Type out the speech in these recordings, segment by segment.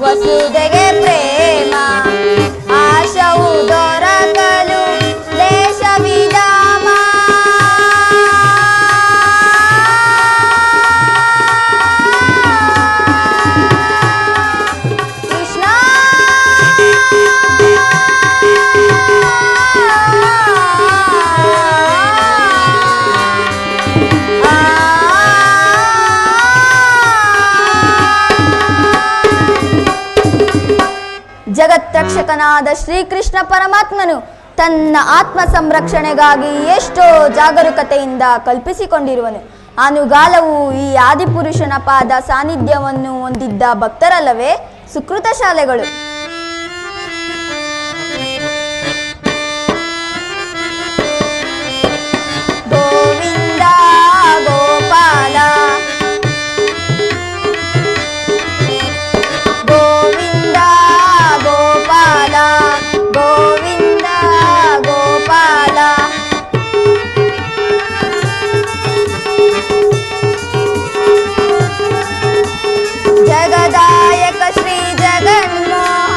ವಸುದೆಗೆ ಪ್ರೇಮ ಆಶವು ದೊರಕಲು ಲೇಷ ವಿಧಾಮ. ಕೃಷ್ಣ ಜಗತ್ರಕ್ಷಕನಾದ ಶ್ರೀಕೃಷ್ಣ ಪರಮಾತ್ಮನು ತನ್ನ ಆತ್ಮ ಸಂರಕ್ಷಣೆಗಾಗಿ ಎಷ್ಟೋ ಜಾಗರೂಕತೆಯಿಂದ ಕಲ್ಪಿಸಿಕೊಂಡಿರುವನು. ಅನುಗಾಲವು ಈ ಆದಿಪುರುಷನ ಪಾದ ಸಾನ್ನಿಧ್ಯವನ್ನು ಹೊಂದಿದ್ದ ಭಕ್ತರಲ್ಲವೇ ಸುಕೃತ ಶಾಲೆಗಳು. ಗೋವಿಂದ ಗೋಪಾಲ ಗೋವಿಂದ ಗೋಪಾಲ ಗೋವಿಂದ ಗೋಪಾಲ. ಜಗದಾಯಕ ಶ್ರೀ ಜಗನ್ಮೋಹನ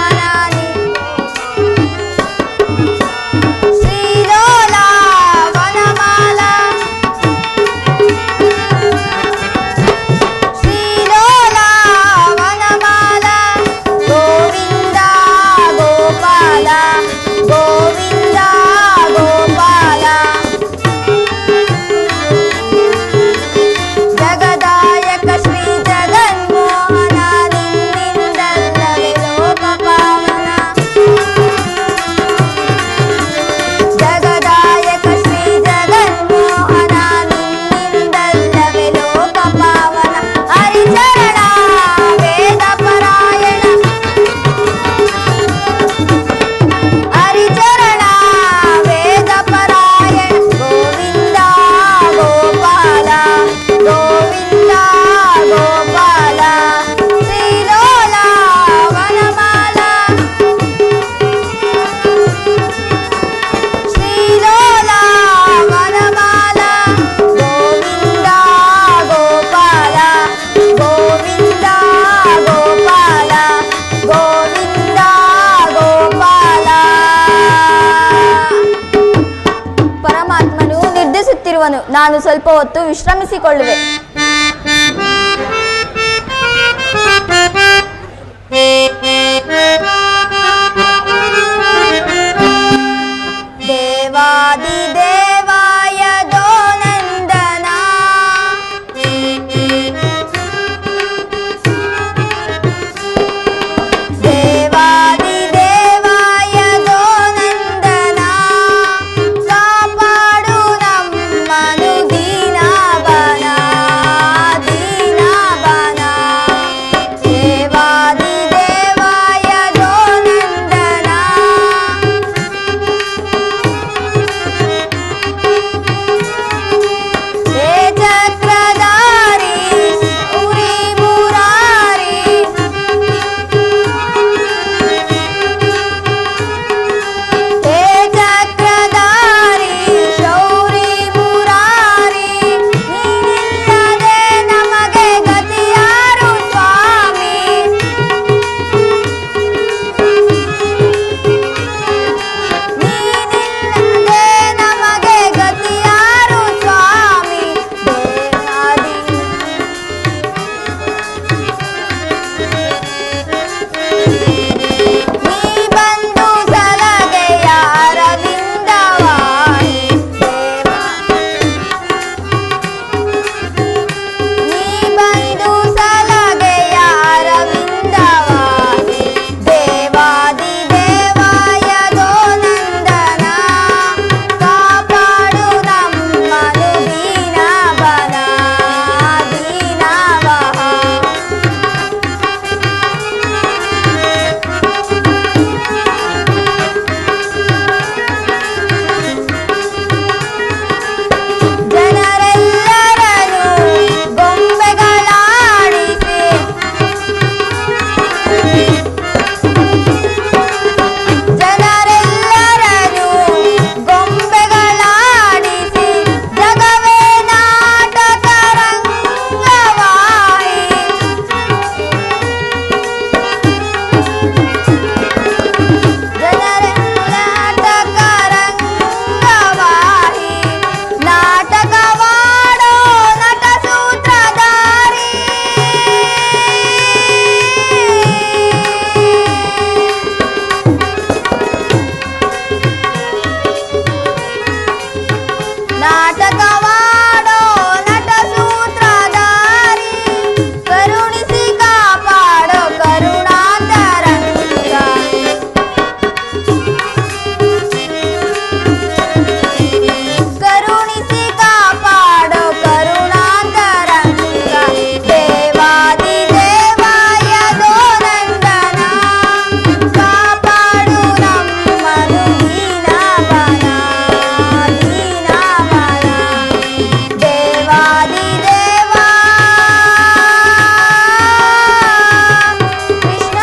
ನಾನು ಸ್ವಲ್ಪ ಹೊತ್ತು ವಿಶ್ರಮಿಸಿಕೊಳ್ಳುವೆ. ದೇವಾದಿ ದೇವಾಯ ದೋನಂದನ ದೇವಾದಿ ದೇವಾಯ ದೋನಂದನ ಕಾಪಾಡು ನಮ್ಮನು ದೀನವನ ದೀನವನ ದೇವಾದಿ ದೇವಾಯ ದೋನಂದನ ಹೇ ಚಕ್ರಧಾರಿ ಉರಿ ಮುರಾರಿ ಹೇ ಚಕ್ರಧಾರಿ ಶೌರಿ ಮುರಾರಿ ನೀನಿಲ್ಲದೆ ನಮಗೆ ಗತಿಯಾರು ಸ್ವಾಮಿ ನೀನಿಲ್ಲದೆ ನಮಗೆ ಗತಿಯಾರು ಸ್ವಾಮಿ ದೇವಾದಿ ನೀ ಬಂದು ಸಲಗೆಯ ಅರವಿಂದವಾಣಿ ನೀ ಬಂದು ಸಲಗೆಯ ಅರವಿಂದವಾಣಿ ದೇವಾದಿ ದೇವಾಯ ದೋನಂದನ ಕಾಪಾಡು ನಮ್ಮನು ದೀನವನ ದೀನವಹ ಜನರೆಲ್ಲರನ್ನು ಗೊಂಬೆಗಳಾಡಿಸಿ ಜನರೆಲ್ಲರನ್ನು ಗೊಂಬೆಗಳಾಡಿಸಿ ಜಗವೇ ನಾಟಕ ರಂಗವಾಯಿ ನಾಟಕ ರಂಗವಾಹಿ ನಾಟಕವಾಡೋ ನಟ ಸೂತ್ರಧಾರಿ ನಾಟಕವಾಡೋ ನಟ ಸೂತ್ರಧಾರಿ ಕರುಣಿಸಿ ಕಾಪಾಡೋ ಕರುಣಾಂತರಂಗ ಕರುಣಿಸಿ ಕಾಪಾಡೋ ಕರುಣಾಂತರಂಗ ದೇವಾದಿ ದೇವಾಯ ದೋನಂದನ ಕಾಪಾಡು ನಮ್ಮನು ದೀನವನ ದೀನವನ ದೇವಾದಿ ದೇವಾ ಕೃಷ್ಣ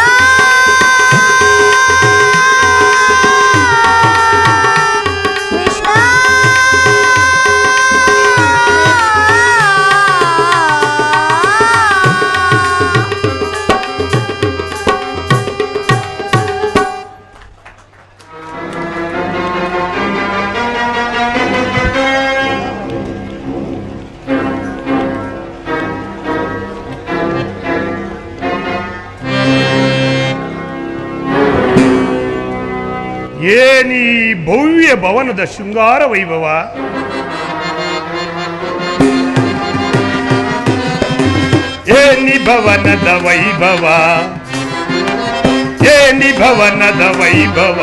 ಕೃಷ್ಣ ಏನಿ ಭವ್ಯ ಭವನದ ಶೃಂಗಾರ ವೈಭವ, ಏನಿ ಭವನದ ವೈಭವ, ಏನಿ ಭವನದ ವೈಭವ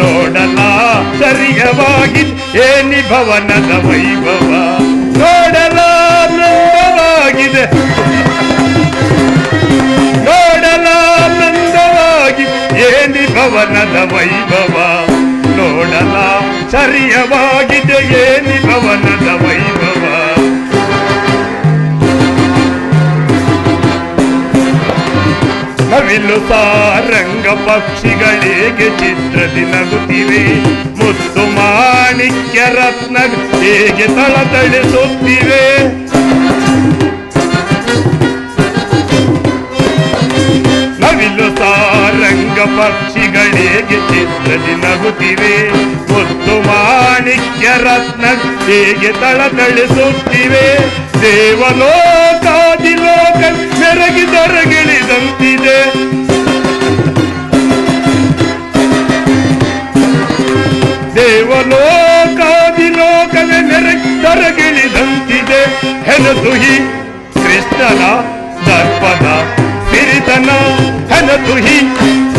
ನೋಡಲಾಶ್ಚರ್ಯವಾಗಿ, ಏನಿ ಭವನದ ವೈಭವ ನೋಡಲಾನಂದವಾಗಿದೆ, ನೋಡಲಾನಂದವಾಗಿ ಏನಿ ಭವನದ ವೈಭವ ನೋಡಲಾಶ್ಚರ್ಯವಾಗಿದೆ, ಏನಿ ಭವನದ ವೈಭವ. ನವಿಲು ಸಾರಂಗ ಪಕ್ಷಿಗಳಿಗೆ ಚಿತ್ರದಿ ನಗುತ್ತಿವೆ, ಮುತ್ತು ಮಾಣಿಕ್ಯ ರತ್ನ ಹೇಗೆ ತಳತಳಿಸುತ್ತಿವೆ. ನವಿಲು ಸಾರಂಗ ಪಕ್ಷಿಗಳಿಗೆ ಚಿತ್ರದಿ ನಗುತ್ತಿವೆ, ಮುತ್ತು ಮಾಣಿಕ್ಯ ರತ್ನ ಹೇಗೆ ತಳತಳಿಸುತ್ತಿವೆ. ದೇವಲೋಕಾದಿಲೋಕ ಮೆರಗಿದರಗಿಳಿದಂತಿದೆ. ದೇವಲೋಕಾದಿಲೋಕವೇ ಮೆರಗಿದರಗಿಳಿದಂತಿದೆ. ಹೆನತುಹಿ ಕೃಷ್ಣನ ದರ್ಪದ ಸಿರಿತನ, ಹೆನತುಹಿ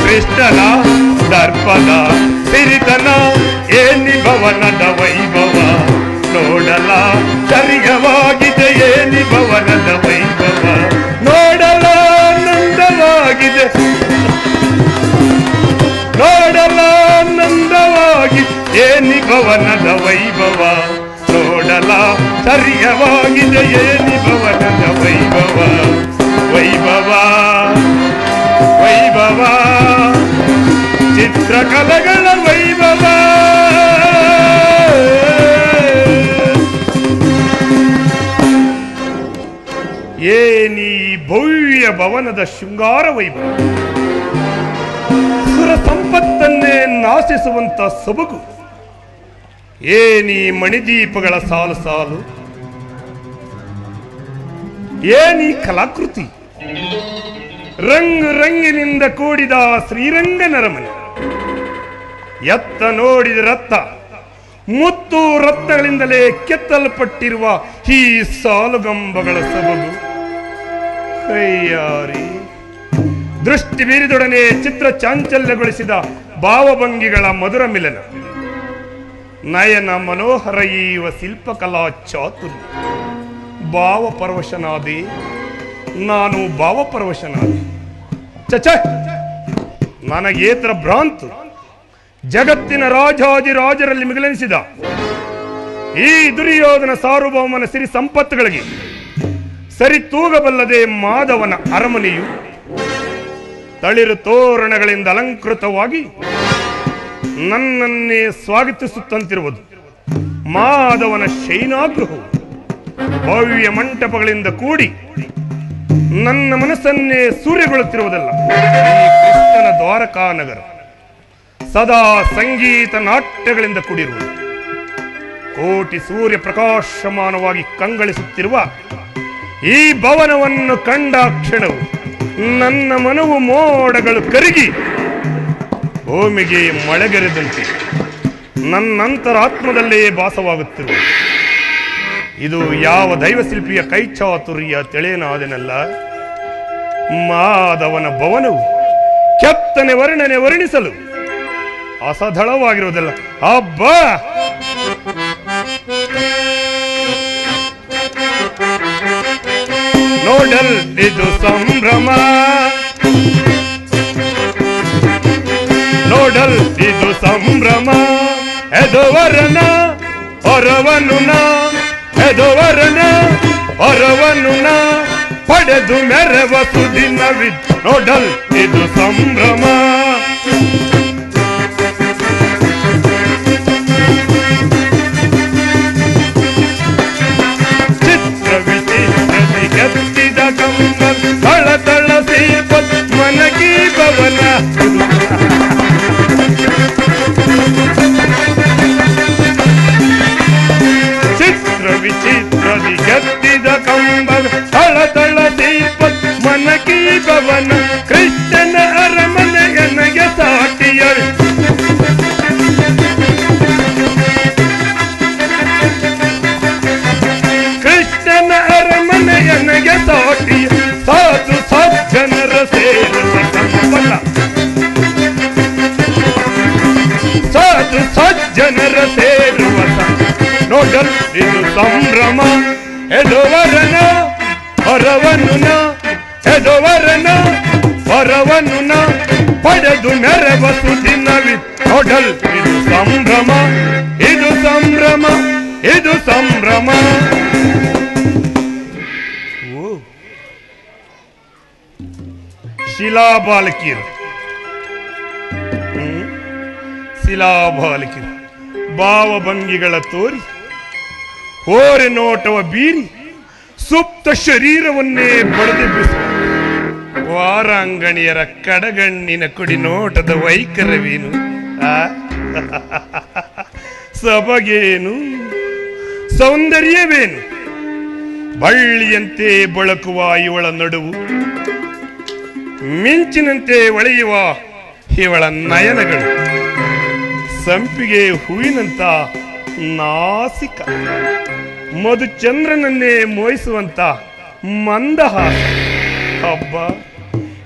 ಕೃಷ್ಣನ ದರ್ಪದ ಸಿರಿತನ. ಏನಿ ಭವನದ ವೈಭವ ನೋಡಲ ಸರಿಗವಾಗಿದೆ, ಏನಿ ಭವನದ ವೈಭವ ನೋಡಲ ಆನಂದವಾಗಿದೆ, ನೋಡಲ ಆನಂದವಾಗಿ. ಏನಿ ಭವನದ ವೈಭವ ನೋಡಲ ಸರಿಯವಾಗಿದೆ, ಏನಿ ಭವನದ ವೈಭವ. ವೈಭವ ವೈಭವ ಚಿತ್ರಕಲೆಗಳ ವೈಭವ. ಏನಿ ಭವ್ಯ ಭವನದ ಶೃಂಗಾರ ವೈಭವ, ಸುರ ಸಂಪತ್ತನ್ನೇ ನಾಶಿಸುವಂತ ಸೊಬಗು. ಏನಿ ಮಣಿದೀಪಗಳ ಸಾಲು ಸಾಲು, ಏನಿ ಕಲಾಕೃತಿ. ರಂಗು ರಂಗಿನಿಂದ ಕೂಡಿದ ಶ್ರೀರಂಗ ನರಮನೆ. ಎತ್ತ ನೋಡಿದ ರತ್ತ, ಮುತ್ತು ರತ್ನಗಳಿಂದಲೇ ಕೆತ್ತಲ್ಪಟ್ಟಿರುವ ಈ ಸಾಲುಗಂಬಗಳ ಸೊಬಗು. ಕೈಯಾರಿ ದೃಷ್ಟಿ ಬೀರಿದೊಡನೆ ಚಿತ್ರ ಚಾಂಚಲ್ಯಗೊಳಿಸಿದ ಭಾವಭಂಗಿಗಳ ಮಧುರ ಮಿಲನ. ನಯನ ಮನೋಹರ ಈವ ಶಿಲ್ಪಕಲಾ ಚಾತುರ್ಯ. ಭಾವಪರವಶನಾದೆ, ನಾನು ಭಾವಪರವಶನಾದೆ. ಚಚ, ನನಗೇತರ ಭ್ರಾಂತು. ಜಗತ್ತಿನ ರಾಜಾದಿರಾಜರಲ್ಲಿ ಮಿಗಿಲೆನಿಸಿದ ಈ ದುರ್ಯೋಧನ ಸಾರ್ವಭೌಮನ ಸಿರಿ ಸಂಪತ್ತುಗಳಿಗೆ ಸರಿ ತೂಗಬಲ್ಲದೆ ಮಾಧವನ ಅರಮನೆಯು ತಳಿರು ತೋರಣಗಳಿಂದ ಅಲಂಕೃತವಾಗಿ ನನ್ನನ್ನೇ ಸ್ವಾಗತಿಸುತ್ತಂತಿರುವುದು. ಮಾಧವನ ಶಯನಾಗೃಹವು ಭವ್ಯ ಮಂಟಪಗಳಿಂದ ಕೂಡಿ ನನ್ನ ಮನಸ್ಸನ್ನೇ ಸೂರ್ಯಗೊಳ್ಳುತ್ತಿರುವುದಲ್ಲ. ಈ ಕೃಷ್ಣನ ದ್ವಾರಕಾ ನಗರ ಸದಾ ಸಂಗೀತ ನಾಟ್ಯಗಳಿಂದ ಕೂಡಿರುವುದು. ಕೋಟಿ ಸೂರ್ಯ ಪ್ರಕಾಶಮಾನವಾಗಿ ಕಂಗಳಿಸುತ್ತಿರುವ ಈ ಭವನವನ್ನು ಕಂಡ ಕ್ಷಣವು ನನ್ನ ಮನವು ಮೋಡಗಳು ಕರಗಿ ಭೂಮಿಗೆ ಮಳೆಗರೆದಂತೆ ನನ್ನಂತರಾತ್ಮದಲ್ಲೇ ಭಾಸವಾಗುತ್ತಿರುವುದು. ಇದು ಯಾವ ದೈವಶಿಲ್ಪಿಯ ಕೈಚಾತುರ್ಯ ತಿಳಿಯನಾದೆನಲ್ಲ. ಮಾಧವನ ಭವನವು ಕೆತ್ತನೆ ವರ್ಣನೆ ವರ್ಣಿಸಲು ಅಸಧಳವಾಗಿರುವುದಲ್ಲ. ಅಬ್ಬಾ, ನೋಡಲ್ ಇದು ಸಂಭ್ರಮ, ನೋಡಲ್ ಇದು ಸಂಭ್ರಮ. ಎದುವರನ ಹೊರವನುನ, ಎದುವರನ ಹೊರವನುನ ಪಡೆದು ಮೆರವ ಸುದಿನವಿದ್. ನೋಡಲ್ ಇದು ಸಂಭ್ರಮ. ಕೆತ್ತಿದ ಕಂಬ ತಳತಳ ಶಿಲ್ಪ ಮನಕಿ ಭವನ. ಚಿತ್ರ ವಿಚಿತ್ರದಿ ಕೆತ್ತಿದ ಕಂಬ ತಳತಳ ಶಿಲ್ಪ ಮನಕಿ ಭವನ. ಕೃಷ್ಣನ ಅರಮನೆ ನನಗೆ ಸಾಟಿಯ. ಕೃಷ್ಣನ ಅರಮನೆ ನನಗೆ ಸಾಟಿಯ. ಸಾಧು ಸಜ್ಜನರ ಸೇರುವ ಸಂಪನ್ನ, ಸಾಧು ಸಜ್ಜನರ ಸೇರುವ. ನೋಡಲ್ ಇದು ಸಂಭ್ರಮ. ಎದುವರನ ಹೊರವನುನ, ಎದುವರನ ಹೊರವನುನ ಪಡೆದು ಮೆರವ ಸುದಿನವಿ. ನೋಡಲ್ ಇದು ಸಂಭ್ರಮ, ಇದು ಸಂಭ್ರಮ, ಇದು ಸಂಭ್ರಮ. ಶಿಲಾಬಾಲಕಿಯರು, ಶಿಲಾಬಾಲಕಿಯರು ಭಾವಭಂಗಿಗಳ ತೋರಿ ಹೋರೆ ನೋಟವ ಬೀರಿ ಸುಪ್ತ ಶರೀರವನ್ನೇ ಬಡಿದೆಬ್ಬಿಸುವ. ವಾರಾಂಗಣಿಯರ ಕಡಗಣ್ಣಿನ ಕುಡಿ ನೋಟದ ವೈಖರವೇನು ಆ ಸಬಗೇನು ಸೌಂದರ್ಯವೇನು ಬಳ್ಳಿಯಂತೆ ಬಳಕುವ ಇವಳ ನಡುವು ಮಿಂಚಿನಂತೆ ಒಳೆಯುವ ಇವಳ ನಯನಗಳು ಸಂಪಿಗೆ ಹೂವಿನಂತ ನಾಸಿಕ ಮಧುಚಂದ್ರನನ್ನೇ ಮೋಹಿಸುವಂತ ಮಂದಹಾಸ. ಹಬ್ಬ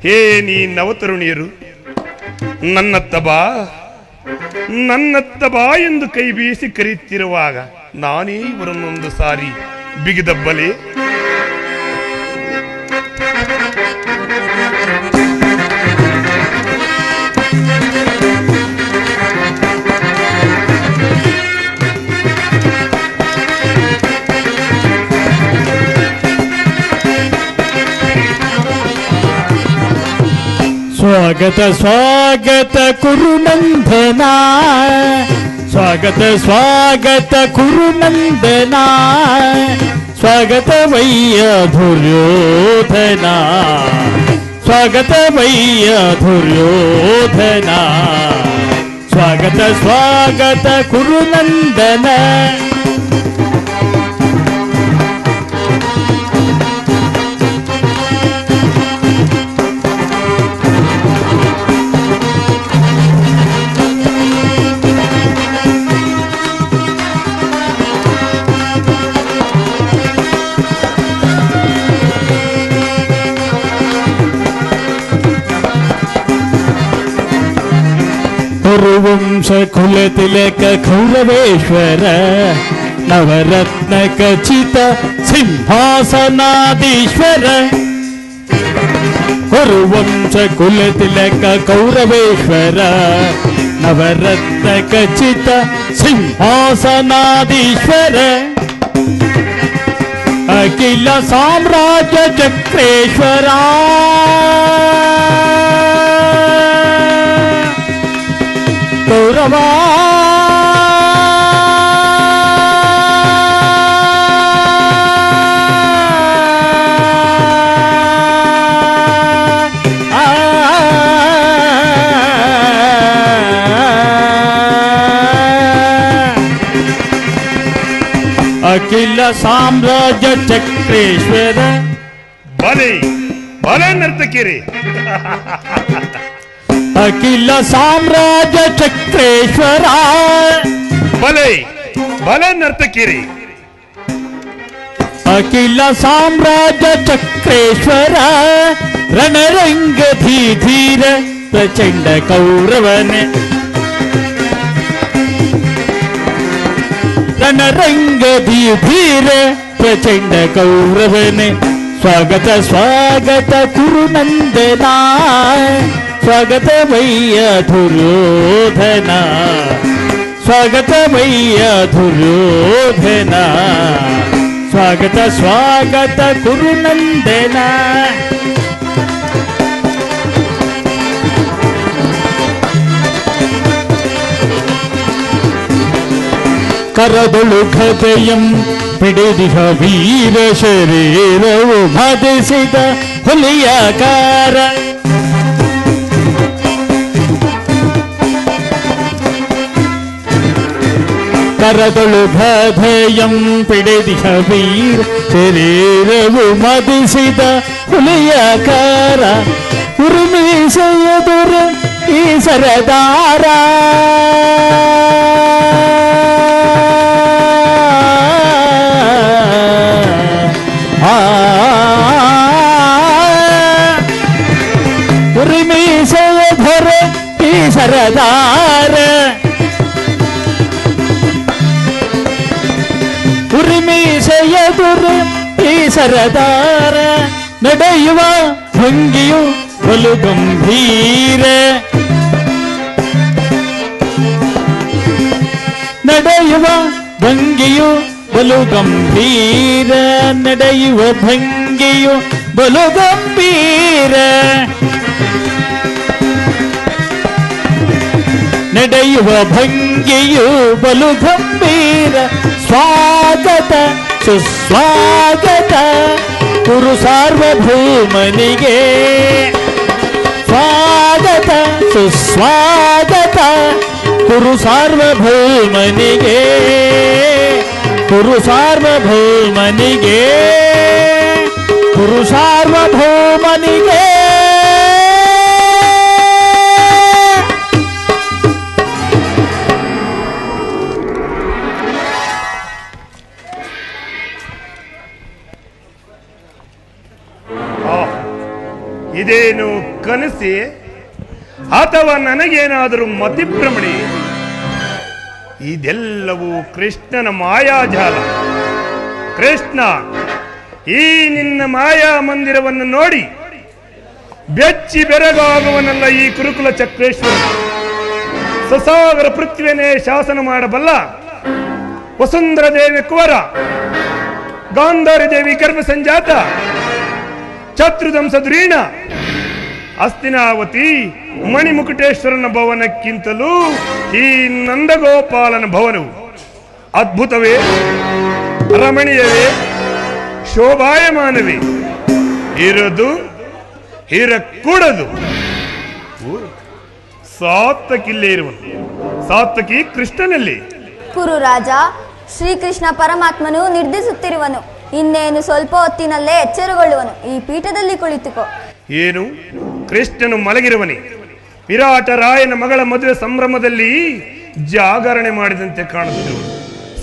ಹೇ ನೀ ನವತರುಣಿಯರು ನನ್ನತ್ತ ಬಾ ಎಂದು ಕೈ ಬೀಸಿ ಕರೆಯುತ್ತಿರುವಾಗ ನಾನೇ ಇವರನ್ನೊಂದು ಸಾರಿ ಬಿಗಿದಬ್ಬಲೆ. ಸ್ವಾಗತ ಸ್ವಾಗತ ಕುರುನಂದನ, ಸ್ವಾಗತ ಸ್ವಾಗತ ಕುರುನಂದನ, ಸ್ವಾಗತವಯ್ಯ ದುರ್ಯೋಧನ, ಸ್ವಾಗತವಯ್ಯ ದುರ್ಯೋಧನ, ಸ್ವಾಗತ ಸ್ವಾಗತ ಕುರುನಂದನ. ಕುರುವಂಶ ಕುಲ ತಿಲಕ ಕೌರವೇಶ್ವರ, ನವರತ್ನ ಖಚಿತ ಸಿಂಹಾಸನಾದೀಶ್ವರ. ಕುರುವಂಶ ಕುಲ ತಿಲಕ ಕೌರವೇಶ್ವರ, ನವರತ್ನ ಖಚಿತ ಸಿಂಹಾಸನಾದೀಶ್ವರ. ಅಖಿಲ ಸಾಮ್ರಾಜ್ಯ ಚಕ್ರೇಶ್ವರ, ಕೌರವ ಅಖಿಲ ಸಾಮ್ರಾಜ್ಯ ಚಕ್ರೇಶ್ವರ. ಬಲೆ ಬಲೆ ನರ್ತಕಿರಿ. ಅಖಿಲ ಸಾಮ್ರಾಜ್ಯ ಚಕ್ರೇಶ್ವರ, ಬಲೆ ಬಲೆ ನರ್ತಕಿರಿ. ಅಖಿಲ ಸಾಮ್ರಾಜ್ಯ ಚಕ್ರೇಶ್ವರ, ರಣರಂಗ ಧೀರ ಪ್ರಚಂಡ ಕೌರವನೆ. ರಣರಂಗ ಧೀರ ಪ್ರಚಂಡ ಕೌರವನೆ. ಸ್ವಾಗತ ಸ್ವಾಗತ ಕುರುನಂದನ, ಸ್ವಾಗತವಯ್ಯ ದುರ್ಯೋಧನ, ಸ್ವಾಗತವಯ್ಯ ದುರ್ಯೋಧನ, ಸ್ವಾಗತ ಸ್ವಾಗತ ಕುರುನಂದನ. ಕರದೊಳು ಗದೆಯಂ ಹಿಡಿದಿಹ ವೀರ ಶರೀರವು ಮದಿಸಿದ ಹುಲಿಯಾಕಾರ. ಕರದೊಳು ಗದೆಯಂ ಹಿಡಿದಿಹ ವೀರ ಶರೀರವು ಮದಿಸಿದ ಹುಲಿಯಾಕಾರ. ಉರುಮೀಸೆಯದುರ ಈ ಸರದಾರ, ಉರುಮೀಸೆಯಧರ ಈ ಸರದಾರ. ಉರುಮೀಸೆಯದುರ ಈ ಸರದಾರ. ನಡೆಯುವ ಭಂಗಿಯು ಬಲು ಗಂಭೀರ, ನಡೆಯುವ ಭಂಗಿಯು ಬಲು ಗಂಭೀರ, ನಡೆಯುವ ಭಂಗಿಯು ಬಲು ಗಂಭೀರ. ನಡೆಯುವ ಭಂಗಿಯು ಬಲು ಗಂಭೀರ. ಸ್ವಾಗತ ಸುಸ್ವಾಗತ ಕುರು ಸಾರ್ವಭೌಮನಿಗೆ ಸ್ವಾಗತ ಸುಸ್ವಾಗತ ಕುರು ಸಾರ್ವಭೌಮನಿಗೆ ಕುರು ಸಾರ್ವಭೌಮನಿಗೆ ಕುರು ಸಾರ್ವಭೌಮನಿಗೆ ಇದೇನು ಕನಸಿ ಅಥವಾ ನನಗೇನಾದರೂ ಮತಿಭ್ರಮಣೆ? ಇದೆಲ್ಲವೂ ಕೃಷ್ಣನ ಮಾಯಾಜಾಲ. ಕೃಷ್ಣ, ಈ ನಿನ್ನ ಮಾಯಾ ಮಂದಿರವನ್ನು ನೋಡಿ ಬೆಚ್ಚಿ ಬೆರಗಾಗುವನಲ್ಲ ಈ ಕುರುಕುಲ ಚಕ್ರೇಶ್ವರ. ಸಸಾಗರ ಪೃಥ್ವಿಯನ್ನೇ ಶಾಸನ ಮಾಡಬಲ್ಲ ವಸುಂಧರ ದೇವಿ ಕುವರ, ಗಾಂಧಾರಿ ದೇವಿ ಗರ್ಭ ಸಂಜಾತ, ಛತ್ರುದಂಶ ಧ್ರೀಣ, ಹಸ್ತಿನಾವತಿ ಮಣಿಮುಕುಟೇಶ್ವರನ ಭವನಕ್ಕಿಂತಲೂ ಈ ನಂದಗೋಪಾಲನ ಭವನವು ಅದ್ಭುತವೇ, ರಮಣೀಯವೇ, ಶೋಭಾಯಮಾನವೇ ಇರದು ಇರಕೂಡದು. ಸಾತ್ವಕಿಲ್ಲೇ ಇರುವನು. ಸಾತ್ವಕಿ ಕೃಷ್ಣನಲ್ಲಿ. ಕುರುರಾಜ, ಶ್ರೀಕೃಷ್ಣ ಪರಮಾತ್ಮನು ನಿರ್ಧಿಸುತ್ತಿರುವನು. ಇನ್ನೇನು ಸ್ವಲ್ಪ ಹೊತ್ತಿನಲ್ಲೇ ಎಚ್ಚರಗೊಳ್ಳುವನು. ಈ ಪೀಠದಲ್ಲಿ ಕುಳಿತುಕೋ. ಏನು, ಕೃಷ್ಣನು ಮಲಗಿರುವನೇ? ವಿರಾಟ ರಾಯನ ಮಗಳ ಮದುವೆ ಸಂಭ್ರಮದಲ್ಲಿ ಜಾಗರಣೆ ಮಾಡಿದಂತೆ ಕಾಣುತ್ತಿರುವುದು.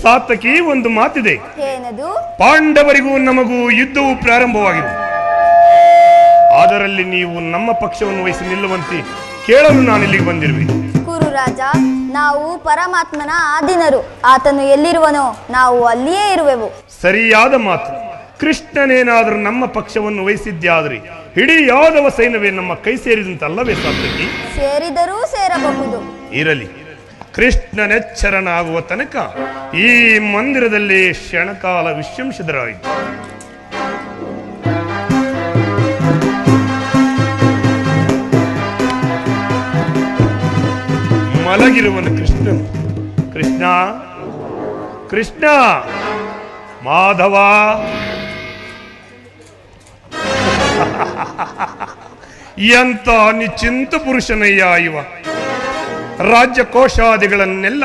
ಸಾತ್ವಕಿ, ಒಂದು ಮಾತಿದೆ. ಏನದು? ಪಾಂಡವರಿಗೂ ನಮಗೂ ಯುದ್ಧವು ಪ್ರಾರಂಭವಾಗಿದೆ. ಅದರಲ್ಲಿ ನೀವು ನಮ್ಮ ಪಕ್ಷವನ್ನು ವಹಿಸಿ ನಿಲ್ಲುವಂತೆ ಕೇಳಲು ನಾನು ಇಲ್ಲಿಗೆ ಬಂದಿರುವೆ. ಕುರುರಾಜ, ನಾವು ಪರಮಾತ್ಮನ ಆಧೀನರು. ಆತನು ಎಲ್ಲಿರುವನೋ ನಾವು ಅಲ್ಲಿಯೇ ಇರುವೆವು. ಸರಿಯಾದ ಮಾತು. ಕೃಷ್ಣನೇನಾದರೂ ನಮ್ಮ ಪಕ್ಷವನ್ನು ವಹಿಸಿದ್ಯಾದರೆ ಇಡೀ ಯಾದವ ಸೈನ್ಯವೇ ನಮ್ಮ ಕೈ ಸೇರಿದಂತಲ್ಲವೇ ಸಾತ್ವಕಿ? ಸೇರಿದರೂ ಸೇರಬಹುದು. ಇರಲಿ, ಕೃಷ್ಣನೆಚ್ಚರನಾಗುವ ತನಕ ಈ ಮಂದಿರದಲ್ಲಿ ಕ್ಷಣಕಾಲ ವಿಶ್ವಂಸಿದರಾಯಿತು. ಮಲಗಿರುವನು ಕೃಷ್ಣನು. ಕೃಷ್ಣ, ಕೃಷ್ಣ, ಮಾಧವ, ಎಂತ ನಿಶ್ಚಿಂತ ಪುರುಷನಯ್ಯ ಇವ. ರಾಜ್ಯ ಕೋಶಾದಿಗಳನ್ನೆಲ್ಲ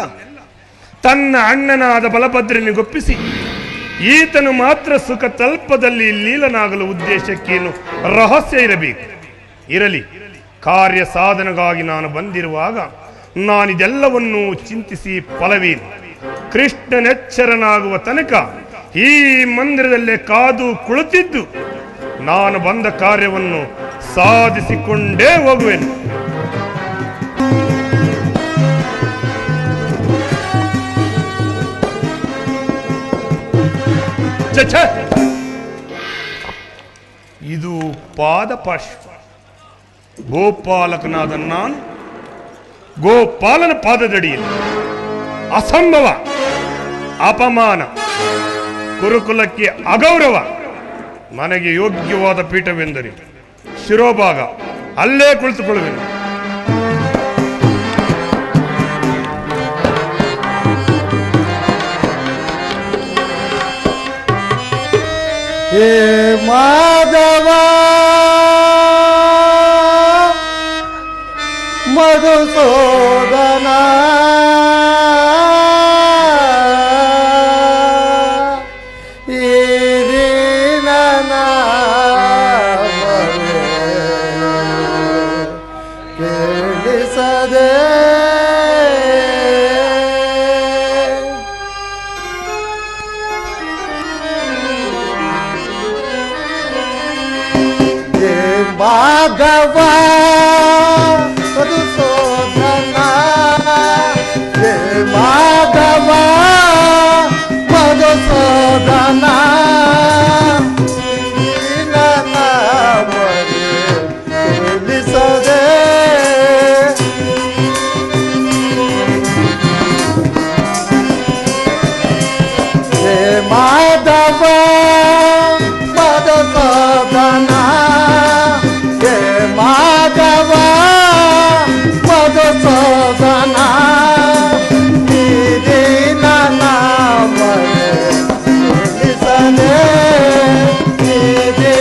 ತನ್ನ ಅಣ್ಣನಾದ ಬಲಭದ್ರನಿಗೊಪ್ಪಿಸಿ ಈತನು ಮಾತ್ರ ಸುಖ ತಲ್ಪದಲ್ಲಿ ಲೀಲನಾಗಲು ಉದ್ದೇಶಕ್ಕೇನು ರಹಸ್ಯ ಇರಬೇಕು. ಇರಲಿ, ಕಾರ್ಯ ಸಾಧನೆಗಾಗಿ ನಾನು ಬಂದಿರುವಾಗ ನಾನಿದೆಲ್ಲವನ್ನೂ ಚಿಂತಿಸಿ ಫಲವೇನು? ಕೃಷ್ಣನೆಚ್ಚರನಾಗುವ ತನಕ ಈ ಮಂದಿರದಲ್ಲೇ ಕಾದು ಕುಳಿತಿದ್ದು ನಾನು ಬಂದ ಕಾರ್ಯವನ್ನು ಸಾಧಿಸಿಕೊಂಡೇ ಹೋಗುವೆನು. ಇದು ಪಾದಪಾರ್ಶ್ವ. ಗೋಪಾಲಕನಾದ ನಾನು ಗೋಪಾಲನ ಪಾದದಡಿಯಲ್ಲಿ ಅಸಂಭವ, ಅಪಮಾನ, ಗುರುಕುಲಕ್ಕೆ ಅಗೌರವ. ನನಗೆ ಯೋಗ್ಯವಾದ ಪೀಠವೆಂದರೆ ಶಿರೋಭಾಗ, ಅಲ್ಲೇ ಕುಳಿತುಕೊಳ್ಳುವೆನು. ಹೇ ಮಾಧವ ಮಧುಸೂದನ ಕೇಳಿಸದೆ ಮಾಧವ ಮಧುಸೂದನ, ಹೇ ಮಾಧವ ಮಧುಸೂದನ, ನನ್ನ ಮನೆ ಕೇಳಿಸದೆ ಹೇ ಮಾಧವ ಮಧುಸೂದನ, ಹೇ ಮಾಧವ ಮಧುಸೂದನ, ನೀನೇ ನನ್ನ ಮನೆ ಕೇಳಿಸದೆ, ನೀನೇ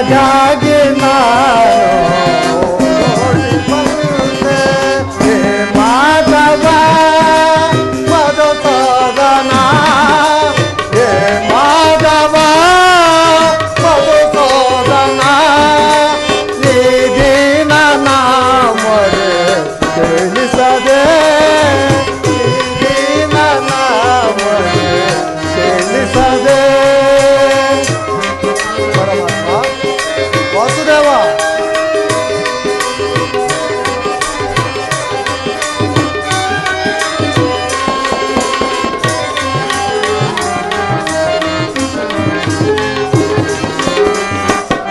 ನಿನಗಾಗಿ ನಾನು ಓಡಿ ಬಂದೆ. ಹೇ ಮಾಧವ ಮಧುಸೂದನ, ಹೇ ಮಾಧವ ಮಧುಸೂದನ, ಈ ದಿನ ಮೊರೆ ಕೇಳಿಸದೆ, ಈ ದಿನ ಮೊರೆ ಕೇಳಿಸದೆ. ಪರಮಾತ್ಮ ವಾಸುದೇವ,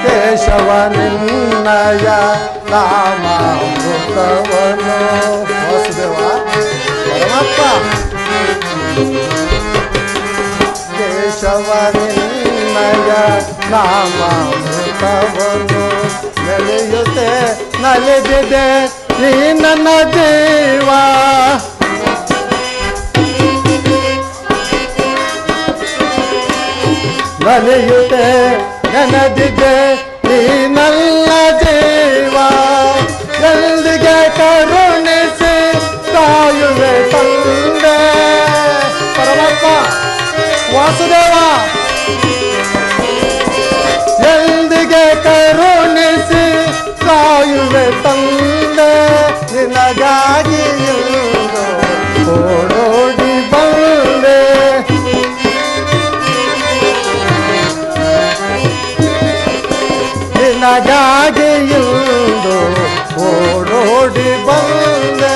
ಕೇಶವ ನಿನ್ನಯ ನಾಮಾಮೃತವನು. ವಾಸುದೇವ ಪರಮಾತ್ಮ, ಕೇಶವ ನಿನ್ನಯ ನಾಮಾಮೃತವನು ನೆಲೆಯುತ್ತೆ ನಲಿದಿದೆ ಈ ನನ್ನ ಜೀವ. ನಲಿಯುತ್ತೆ ನೆನೆದಿದೆ ಈ ನನ್ನ ಜೀವ. ಎಲ್ಲಿಗೆ ಕರುಣಿಸಿ ಕಾಯುವೆ ತಂದೆ. ಪರಮಾತ್ಮ ವಾಸುದೇವ, ಎಂದಿಗೆ ಕರುಣಿಸಿ ಕಾಯುವೆ ತಂದೆ. ನಿನಗಾಗಿ ಎಂದು ಓಡೋಡಿ ಬಂದೆ. ನಿನಗಾಗಿ ಎಂದು ಓಡೋಡಿ ಬಂದೆ.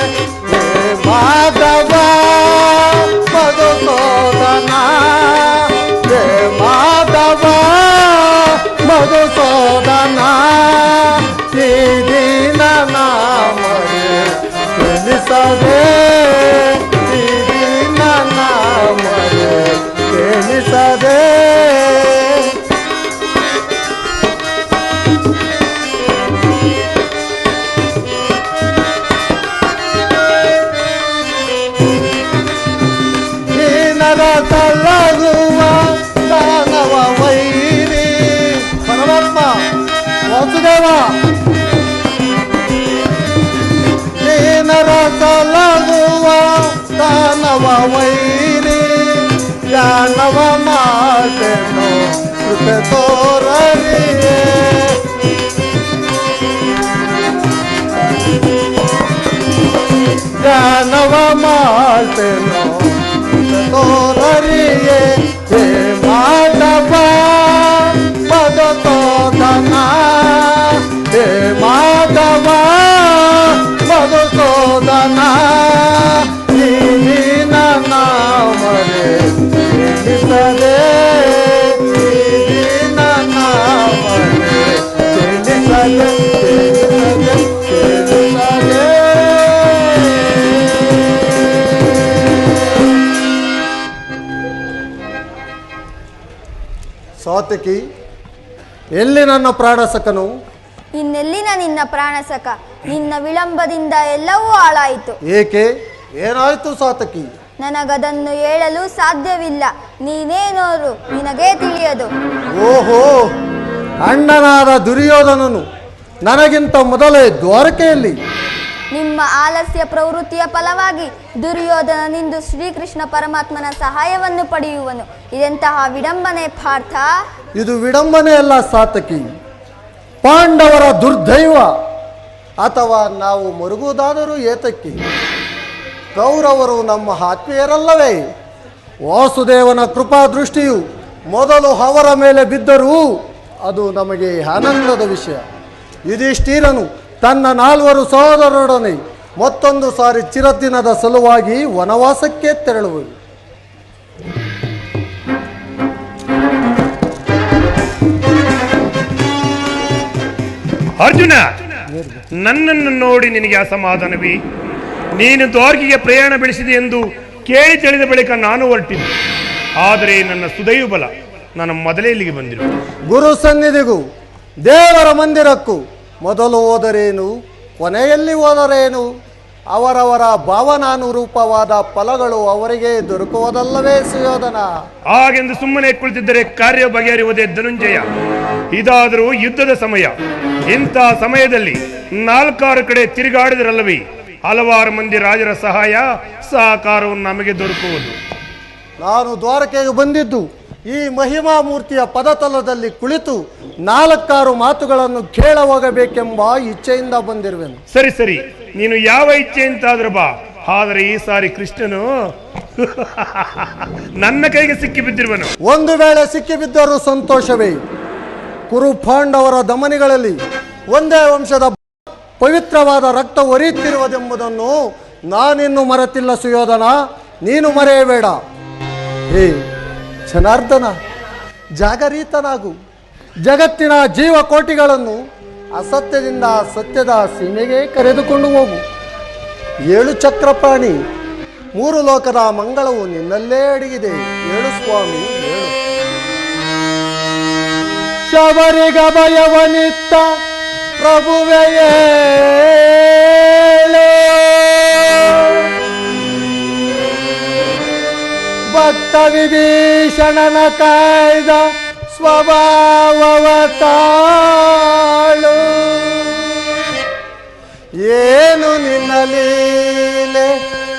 ಹೇ ಮಾಧವ ಮಧುಸೂದನ, ಹೇ ಮಾಧವ ಮಧುಸೂದನ, ಈ ದಿನ ಮೊರೆ ಕೇಳಿಸದೆ, ಈ ದಿನ ಮೊರೆ ಕೇಳಿಸದೆ. ತಲಗುವ ದಾನವ ವೈರಿ. ಪರಮಾತ್ಮ ವಾಸುದೇವ, ದೀನರ ತಲಗುವ ದಾನವ ವೈರಿ. ಜ್ಞಾನವ ಮಾತೆನು ಕೃಪೆ ತೋರರಿಯೇ. ಜ್ಞಾನವ ಮಾತೆನು ತೋರರಿಯೇ. ಹೇ ಮಾಧವ ಮಧುಸೂದನ, ಹೇ ಮಾಧವ ಮಧುಸೂದನ, ಈ ದಿನ ಮೊರೆ ಕೇಳಿಸದೆ, ಈ ದಿನ ಮೊರೆ ಕೇಳಿಸದೆ, ಕೇಳಿಸದೆ, ಕೇಳಿಸದೆ. ಸಾತ್ವಿಕಿ, ಎಲ್ಲಿ ನನ್ನ ಪ್ರಾಣಸಕನು? ಇನ್ನೆಲ್ಲಿನ ನಿನ್ನ ಪ್ರಾಣಸಕ? ನಿನ್ನ ವಿಳಂಬದಿಂದ ಎಲ್ಲವೂ ಹಾಳಾಯಿತು. ಏಕೆ? ಏನಾಯ್ತು ಸಾತ್ವಿಕಿ? ನನಗದನ್ನು ಹೇಳಲು ಸಾಧ್ಯವಿಲ್ಲ. ನೀನೇನೋರು ನಿನಗೇ ತಿಳಿಯದು. ಓಹೋ, ಅಣ್ಣನಾದ ದುರ್ಯೋಧನನು ನನಗಿಂತ ಮೊದಲೇ ದ್ವಾರಕೆಯಲ್ಲಿ. ನಿಮ್ಮ ಆಲಸ್ಯ ಪ್ರವೃತ್ತಿಯ ಫಲವಾಗಿ ದುರ್ಯೋಧನನಿಂದು ಶ್ರೀಕೃಷ್ಣ ಪರಮಾತ್ಮನ ಸಹಾಯವನ್ನು ಪಡೆಯುವನು. ಇದೆಂತಹ ವಿಡಂಬನೆ ಪಾರ್ಥ? ಇದು ವಿಡಂಬನೆ ಅಲ್ಲ ಸಾತಕಿ, ಪಾಂಡವರ ದುರ್ದೈವ. ಅಥವಾ ನಾವು ಮರುಗುವುದಾದರೂ ಏತಕ್ಕೆ? ಕೌರವರು ನಮ್ಮ ಆತ್ಮೀಯರಲ್ಲವೇ? ವಾಸುದೇವನ ಕೃಪಾ ದೃಷ್ಟಿಯು ಮೊದಲು ಅವರ ಮೇಲೆ ಬಿದ್ದರೂ ಅದು ನಮಗೆ ಆನಂದದ ವಿಷಯ. ಯುಧಿಷ್ಠಿರನು ತನ್ನ 4 ಸಹೋದರರೊಡನೆ ಮತ್ತೊಂದು ಸಾರಿ ಚಿರದಿನದ ಸಲುವಾಗಿ ವನವಾಸಕ್ಕೆ ತೆರಳುವುದು. ಅರ್ಜುನ, ನನ್ನನ್ನು ನೋಡಿ ನಿನಗೆ ಅಸಮಾಧಾನವೇ? ನೀನು ದ್ವಾರಕೆಗೆ ಪ್ರಯಾಣ ಬೆಳೆಸಿದೆ ಎಂದು ಕೇಳಿ ತಿಳಿದ ಬಳಿಕ ನಾನು ಹೊರಟಿದ್ದೆ. ಆದರೆ ನನ್ನ ಸುದೈವ ಬಲ ನಾನು ಮೊದಲೇ ಇಲ್ಲಿಗೆ ಬಂದಿರು. ಗುರು ಸನ್ನಿಧಿಗೂ ದೇವರ ಮಂದಿರಕ್ಕೂ ಮೊದಲು ಹೋದರೇನು, ಕೊನೆಯಲ್ಲಿ ಹೋದರೇನು? ಅವರವರ ಭಾವನಾನುರೂಪವಾದ ಫಲಗಳು ಅವರಿಗೆ ದೊರಕುವುದಲ್ಲವೇ ಸುಯೋಧನ? ಹಾಗೆಂದು ಸುಮ್ಮನೆ ಕುಳಿತಿದ್ದರೆ ಕಾರ್ಯ ಬಗೆಹರಿಯುವುದೇ ಧನುಂಜಯ. ಇದಾದರೂ ಯುದ್ಧದ ಸಮಯ. ಇಂಥ ಸಮಯದಲ್ಲಿ 4 ಕಡೆ ತಿರುಗಾಡಿದರಲ್ಲವೇ ಹಲವಾರು ಮಂದಿ ರಾಜರ ಸಹಾಯ ಸಹಕಾರವನ್ನು ನಮಗೆ ದೊರಕುವುದು. ನಾನು ದ್ವಾರಕೆಗೆ ಬಂದಿದ್ದು ಈ ಮಹಿಮಾ ಮೂರ್ತಿಯ ಪದತಲದಲ್ಲಿ ಕುಳಿತು 4 ಮಾತುಗಳನ್ನು ಕೇಳ ಹೋಗಬೇಕೆಂಬ ಇಚ್ಛೆಯಿಂದ ಬಂದಿರುವೆನು. ಸರಿ ಸರಿ, ನೀನು ಯಾವ ಇಚ್ಛೆ ಅಂತಾದ್ರೂ ಬಾ. ಆದರೆ ಈ ಸಾರಿ ಕೃಷ್ಣನು ನನ್ನ ಕೈಗೆ ಸಿಕ್ಕಿ ಬಿದ್ದಿರುವನು. ಒಂದು ವೇಳೆ ಸಿಕ್ಕಿಬಿದ್ದರೂ ಸಂತೋಷವೇ. ಕುರು ಪಾಂಡವರ ದಮನಿಗಳಲ್ಲಿ ಒಂದೇ ವಂಶದ ಪವಿತ್ರವಾದ ರಕ್ತ ಒರಿಯುತ್ತಿರುವುದೆಂಬುದನ್ನು ನಾನಿನ್ನು ಮರೆತಿಲ್ಲ ಸುಯೋಧನ, ನೀನು ಮರೆಯಬೇಡ. ಹೇ ಜನಾರ್ದನ, ಜಾಗರೀತನಾಗು. ಜಗತ್ತಿನ ಜೀವಕೋಟಿಗಳನ್ನು ಅಸತ್ಯದಿಂದ ಸತ್ಯದ ಸೀಮೆಗೆ ಕರೆದುಕೊಂಡು ಹೋಗು. 7 ಚಕ್ರಪಾಣಿ, 3 ಲೋಕದ ಮಂಗಳವು ನಿನ್ನಲ್ಲೇ ಅಡಗಿದೆ. ಹೇಳು ಸ್ವಾಮಿ, ಹೇಳು. ಶಬರಿಗ ಭಯವನಿತ್ತ ಪ್ರಭುವೇ ಹೇಳು. ಭಕ್ತ ವಿಭೀಷಣನ ಕಾಯ್ದ ಸ್ವಭಾವವ ತಾಳು. ಏನು ನಿನ್ನ ಲೀಲೆ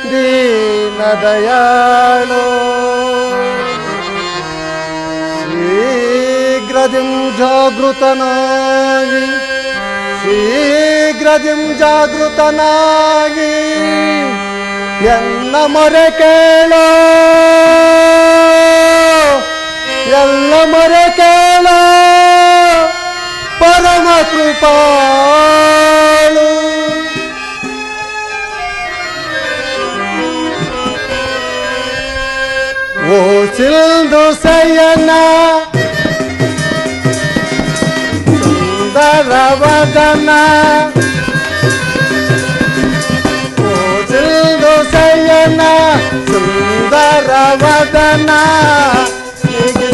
ದೀನ ದಯಾಳು. ಶೀಘ್ರದಿಂ ಜಾಗೃತನಾಗಿ, ಶೀಘ್ರದಿಂ ಜಾಗೃತನಾಗಿ ಎನ್ನ ಮೊರೆ ಕೇಳೋ, ಎಲ್ಲ ಮೊರೆ ಕೇಳೋ ಪರಮ ಕೃಪಾಳು. ಓ ಸಿಂಧು ಸಯನ ಸುಂದರ ವದನ, ಓ ಸಿಂಧು ಸಯನ ಸುಂದರ ವದನ,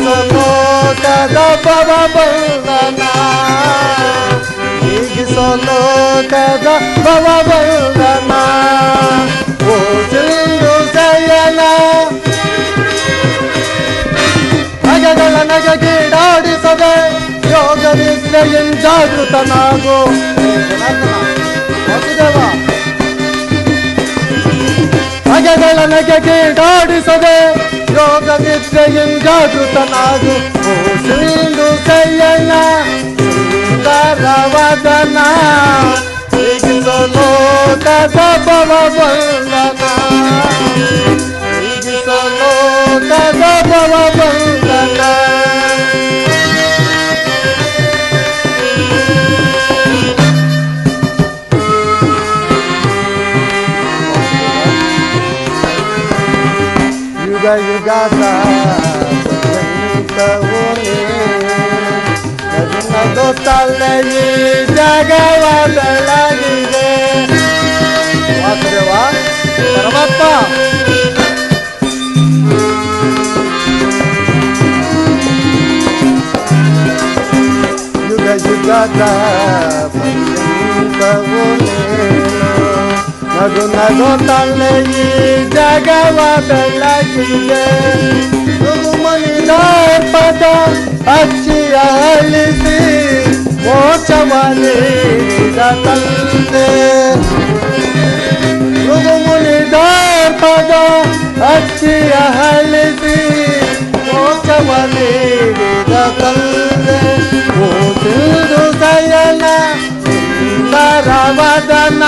ಲೋಕದ ಭವ ಬಂಧನ, ಲೋಕದ ಭವ ಬಂಧನ. ಓ ಸಿಂಧು ಸಯನ ನಗೆಗಳ ನಗೆಗೀಡಾಡಿಸದೆ ಯೋಗ ನಿದ್ರೆಯಿಂದ ಜಾಗೃತನಾಗು. ವಸುದೇವ, ನಗೆಗಳ ನಗೆಗೀಡಾಡಿಸದೆ ಯೋಗ ನಿದ್ರೆಯಿಂದ ಜಾಗೃತನಾಗು. ಓ ಸಿಂಧು ಸಯನ ಸುಂದರ ವದನ, ಲೋಕದ ಭವ ಬಂಧನ, ಲೋಕದ ಭವ ಬಂಧನ. ಯುಗ ಯುಗದ ಪರ್ಯಂತವೂ ನದು ತಲೆ ಈ ಜಗವ ಬೆಳಗಿದೆ. ವಾಸುದೇವ ಪರಮಾತ್ಮ, ಯುಗ ಯುಗದ ಪರ್ಯಂತವೂ ನದು ನದು ತಲೆ ಈ ಜಗವ ಬೆಳಗಿದೆ. ಮನಿದ ಪದ ಅಚ್ಚಿಯ ಅಳಿಸಿ ಮೋಕ್ಷವ ನೀಡಿದ ತಂದೆ. ಮುನಿದ ಪದ ಅಚ್ಚಿಯ ಅಳಿಸಿ ಮೋಕ್ಷವ ನೀಡಿದ ತಂದೆ. ಓ ಸಿಂಧು ಸಯನ ಸುಂದರ ವದನ,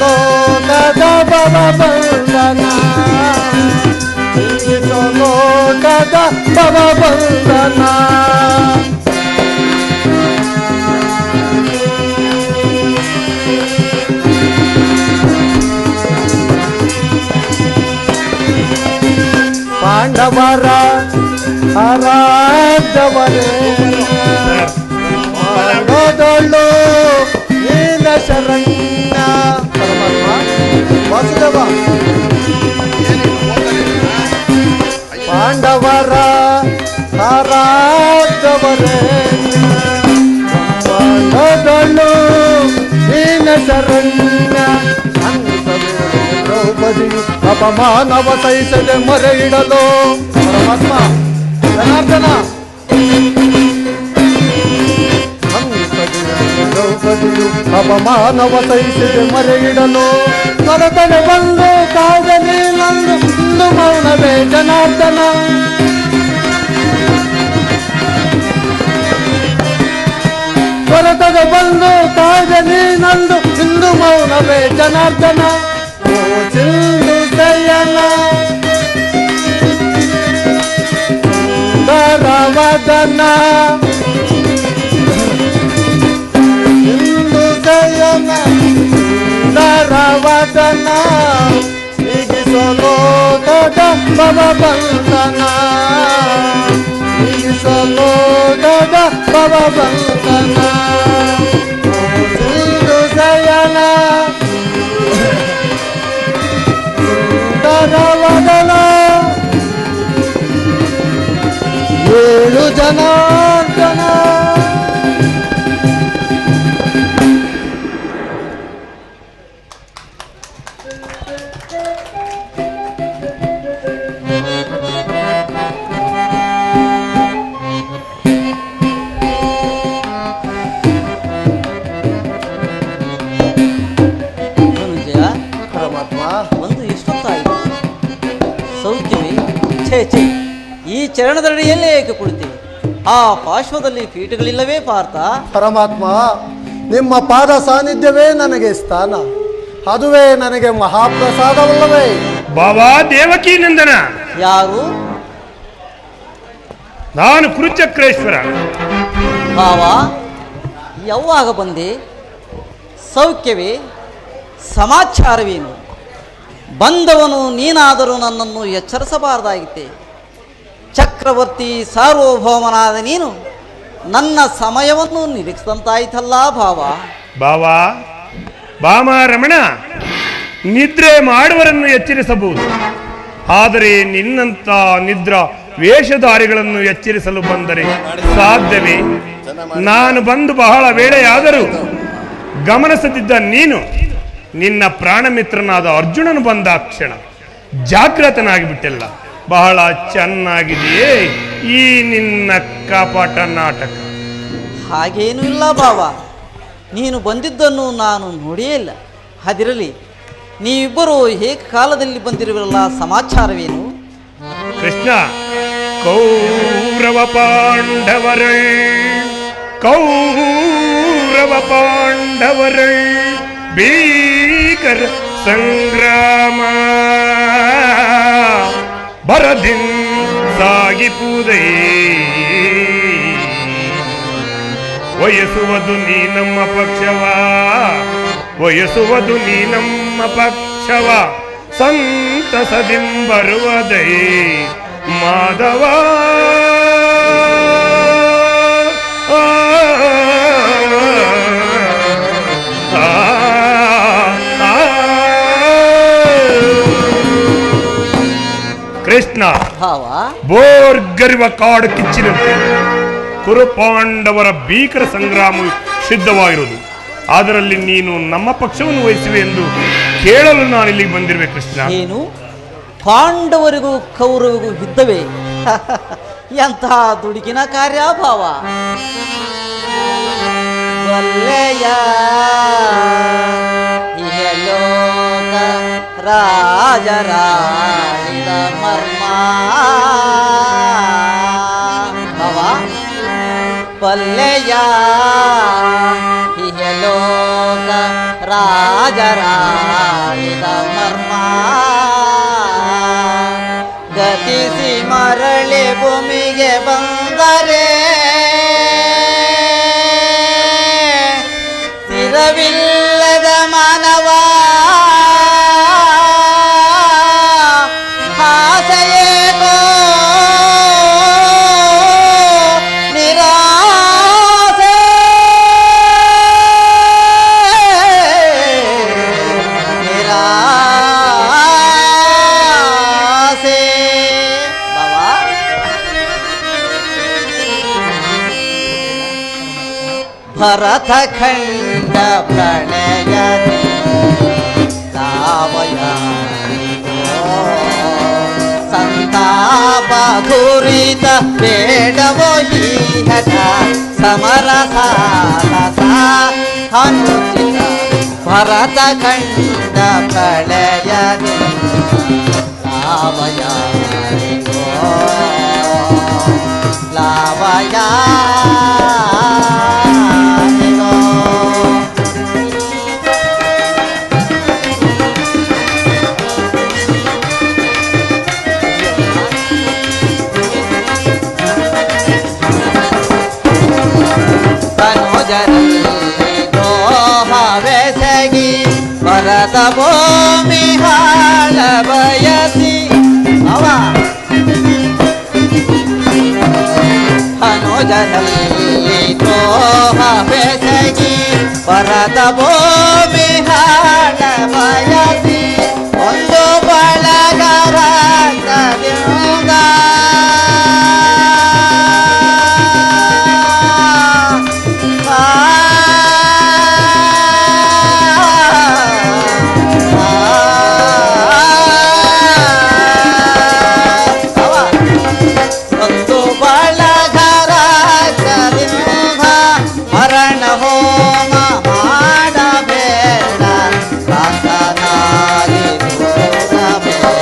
ಲೋಕದ ಭವ ಬಂಧನ, ಲೋಕದ ಭವ ಬಂಧನ. ಪಾಂಡವರ ಆರಾಧವರೇ ಮಾಡೋದೊಳ್ಳು ನೀನ ಶರಣ್ಯ. ಪರಮಾತ್ಮ ವಾಸುದೇವ, ಪಾಂಡವರ ಆರಾಧವರೇ ಮಾಡೋದೊಳ್ಳು ನೀನ ಶರಣ್ಯ. ದ್ರೌಪದಿ ಅಪಮಾನವ ಸಹಿಸದೆ ಮೊರೆ ಇಡಲು. ಪರಮಾತ್ಮ ಜನಾರ್ದನ, ಸತಿಯು ಅಪಮಾನವ ಸಹಿಸಿದೆ ಮರೆಯಿಡಲು ಹೊರತನೆ ಬಂದು ಕಾದ ನೀನಂದು ಇಂದು ಮೌನವೇ ಜನಾರ್ದನ ಹೊರತನೆ ಬಂದು ಕಾದ ನೀನಂದು ಇಂದು ಮೌನವೇ ಜನಾರ್ದನ ಓ ಸಿಂಧು ದಯನ ಸುಂದರವದನ ಇಂದು ದಯನ ಸುಂದರವದನ ಈಗಿಸಲೋದದ ಭವಬಂಧನ ಈಗಿಸಲೋದದ ಭವಬಂಧನ ಓ ಸಿಂಧು ದಯನ ಸುಂದರವದನ ಏಳು ಜನಾರ್ದನ ಧನುಂಜಯ, ಪರಮಾತ್ಮ ಒಂದು ಇಷ್ಟೊತ್ತಾಯಿತು. ಸೌಖ್ಯವೇ? ಛೇ ಛೇ, ಈ ಚರಣದಡಿಯಲ್ಲೇ ಏಕೆ ಕುಳಿತೆ? ಆ ಪಾರ್ಶ್ವದಲ್ಲಿ ಪೀಠಗಳಿಲ್ಲವೇ ಪಾರ್ಥ? ಪರಮಾತ್ಮ ನಿಮ್ಮ ಪಾದ ಸಾನ್ನಿಧ್ಯವೇ ನನಗೆ ಸ್ಥಾನ ಅದುವೇ ನನಗೆ ಮಹಾಪ್ರಸಾದವಲ್ಲವೇ ಬಾಬಾ ದೇವಕಿ ನಂದನ, ಯಾರು? ನಾನು ಕುರುಚಕ್ರೇಶ್ವರ. ಭಾವ, ಯಾವಾಗ ಬಂದೆ? ಸೌಖ್ಯವೇ? ಸಮಾಚಾರವೇನು? ಬಂದವನು ನೀನಾದರೂ ನನ್ನನ್ನು ಎಚ್ಚರಿಸಬಾರದಾಗಿತ್ತೆ. ಚಕ್ರವರ್ತಿ ಸಾರ್ವಭೌಮನಾದ ನೀನು ನನ್ನ ಸಮಯವನ್ನು ನಿರೀಕ್ಷಿಸಿದಂತಾಯ್ತಲ್ಲ ಭಾವ. ಬಾವಾ ಬಾಮ ರಮಣ, ನಿದ್ರೆ ಮಾಡುವರನ್ನು ಎಚ್ಚರಿಸಬಹುದು, ಆದರೆ ನಿನ್ನಂತ ನಿದ್ರಾ ವೇಷಧಾರಿಗಳನ್ನು ಎಚ್ಚರಿಸಲು ಬಂದರೆ ಸಾಧ್ಯವೇ? ನಾನು ಬಂದು ಬಹಳ ವೇಳೆಯಾದರೂ ಗಮನಿಸದಿದ್ದ ನೀನು ನಿನ್ನ ಪ್ರಾಣಮಿತ್ರನಾದ ಅರ್ಜುನನು ಬಂದ ಕ್ಷಣ ಜಾಗೃತನಾಗಿಬಿಟ್ಟೆಲ್ಲ. ಬಹಳ ಚೆನ್ನಾಗಿದೆಯೇ ಈ ನಿನ್ನ ಕಪಟ ನಾಟಕ. ಹಾಗೇನೂ ಇಲ್ಲ ಭಾವ, ನೀನು ಬಂದಿದ್ದನ್ನು ನಾನು ನೋಡಿಯೇ ಇಲ್ಲ. ಅದಿರಲಿ, ನೀವಿಬ್ಬರು ಏಕಕಾಲದಲ್ಲಿ ಬಂದಿರುವಲ್ಲ, ಸಮಾಚಾರವೇನು? ಕೃಷ್ಣ, ಕೌರವ ಪಾಂಡವರ ಭೀಕರ ಸಂಗ್ರಾಮ ಬರದಿನ್ ಸಾಗಿಪುದೇ. ವಯಸ್ಸುವುದು ನೀ ನಮ್ಮ ಪಕ್ಷವ, ವಯಸ್ಸುವುದು ನೀ ನಮ್ಮ ಪಕ್ಷವ, ಸಂತಸದಿಂಬರುವುದೇ ಮಾಧವ. ಕೃಷ್ಣ, ಭಾವ, ಬೋರ್ಗರಿವ ಕಾಡು ಕಿಚ್ಚಿನಂತೆ ಕುರುಪಾಂಡವರ ಭೀಕರ ಸಂಗ್ರಾಮ ಸಿದ್ಧವಾಗಿರುವುದು. ಅದರಲ್ಲಿ ನೀನು ನಮ್ಮ ಪಕ್ಷವನ್ನು ವಹಿಸುವೆ ಎಂದು ಕೇಳಲು ನಾನು ಇಲ್ಲಿಗೆ ಬಂದಿರುವೆ. ಕೃಷ್ಣ, ಏನು ಪಾಂಡವರಿಗೂ ಕೌರವಿಗೂ ಯುದ್ಧವೇ? ಎಂತಹ ದುಡುಕಿನ ಕಾರ್ಯ ಭಾವ. ಒಳ್ಳೆಯ ಇಹಲೋಕ ರಾಜರಾಣಿದ ಮರ್ಮ ಭಾವ. ಪಲ್ಲೆಯ ಇಹಲೋಕ ರಾಜರಾಣಿದ ಮರ್ಮ ಗತಿಸಿ ಮರಳಿ ಭೂಮಿಗೆ ಬಂದರೆ ಸ್ಥಿರವಿಲ್ಲದ ಮಾನವ ಆಸೆಯೇಕೋ ನಿರಾಸೆ. ನಿರಾಸೆ ಬಾಬಾ. ಭರತ ಖಂಡ ಪ್ರಣಯದಿ ಸಾವಯ ಸಂತಾಪ ದುರಿತ ಬೇಡವೋ ಈ ಹಠ ಸಮರಸ ಹನುಚಿತ ಭರತ ಕಂಡ ಪ್ರಳಯದಿ ಲಾವಯಾರಿಗೋ ಲಾವಯಾರಿಗೋ ತನುಜರಲ್ಲಿ ದ್ರೋಹವೆಸಗಿ ಭರತ ಭೂಮಿ ಹಾಳ ಬಯಸಿ ಅವ ತನುಜರಲ್ಲಿ ದ್ರೋಹವೆಸಗಿ ಭರತ ಭೂಮಿ ಹಾಳ ಬಯಸಿ ಒಂದು ಬಳಗರ ಒಂದು ಬಳಗರ ಮರಣ ಹೋಮ ಮಾಡಬೇಡ ಕಾಂತನಾಗಿ ಹೋಗಬೇಡ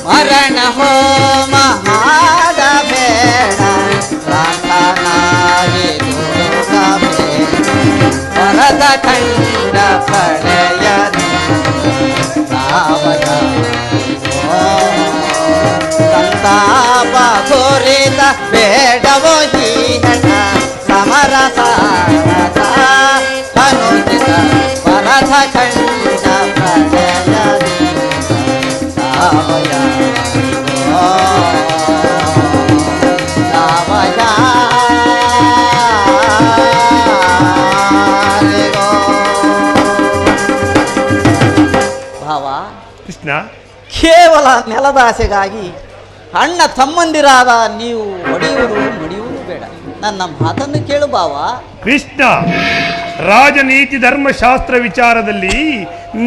ಮರಣ ಹೋಮ ಮಾಡಬೇಡ ಕಾಂತನಾಗಿ ಹೋಗಬೇಡ ವರದ ಕಂಡ ಪ್ರಳಯದಿ ಸಂತಾಪ ಗೋರಿತ ಬೇಡವೋ ಹೀಹಟ ಸಮರ ಸಾರಸ ಹನುಚಿತ ವರದ ಕಂಡ ಪ್ರಳಯದಿ ಭಾವ ಕೃಷ್ಣ, ಕೇವಲ ನೆಲದಾಸೆಗಾಗಿ ಅಣ್ಣ ತಮ್ಮಂದಿರಾದ ನೀವು ಒಡೆಯುವುದು ಮಡಿಯುವುದು ಬೇಡ. ನನ್ನ ಮಾತನ್ನು ಕೇಳು ಭಾವ. ಕೃಷ್ಣ, ರಾಜನೀತಿ ಧರ್ಮಶಾಸ್ತ್ರ ವಿಚಾರದಲ್ಲಿ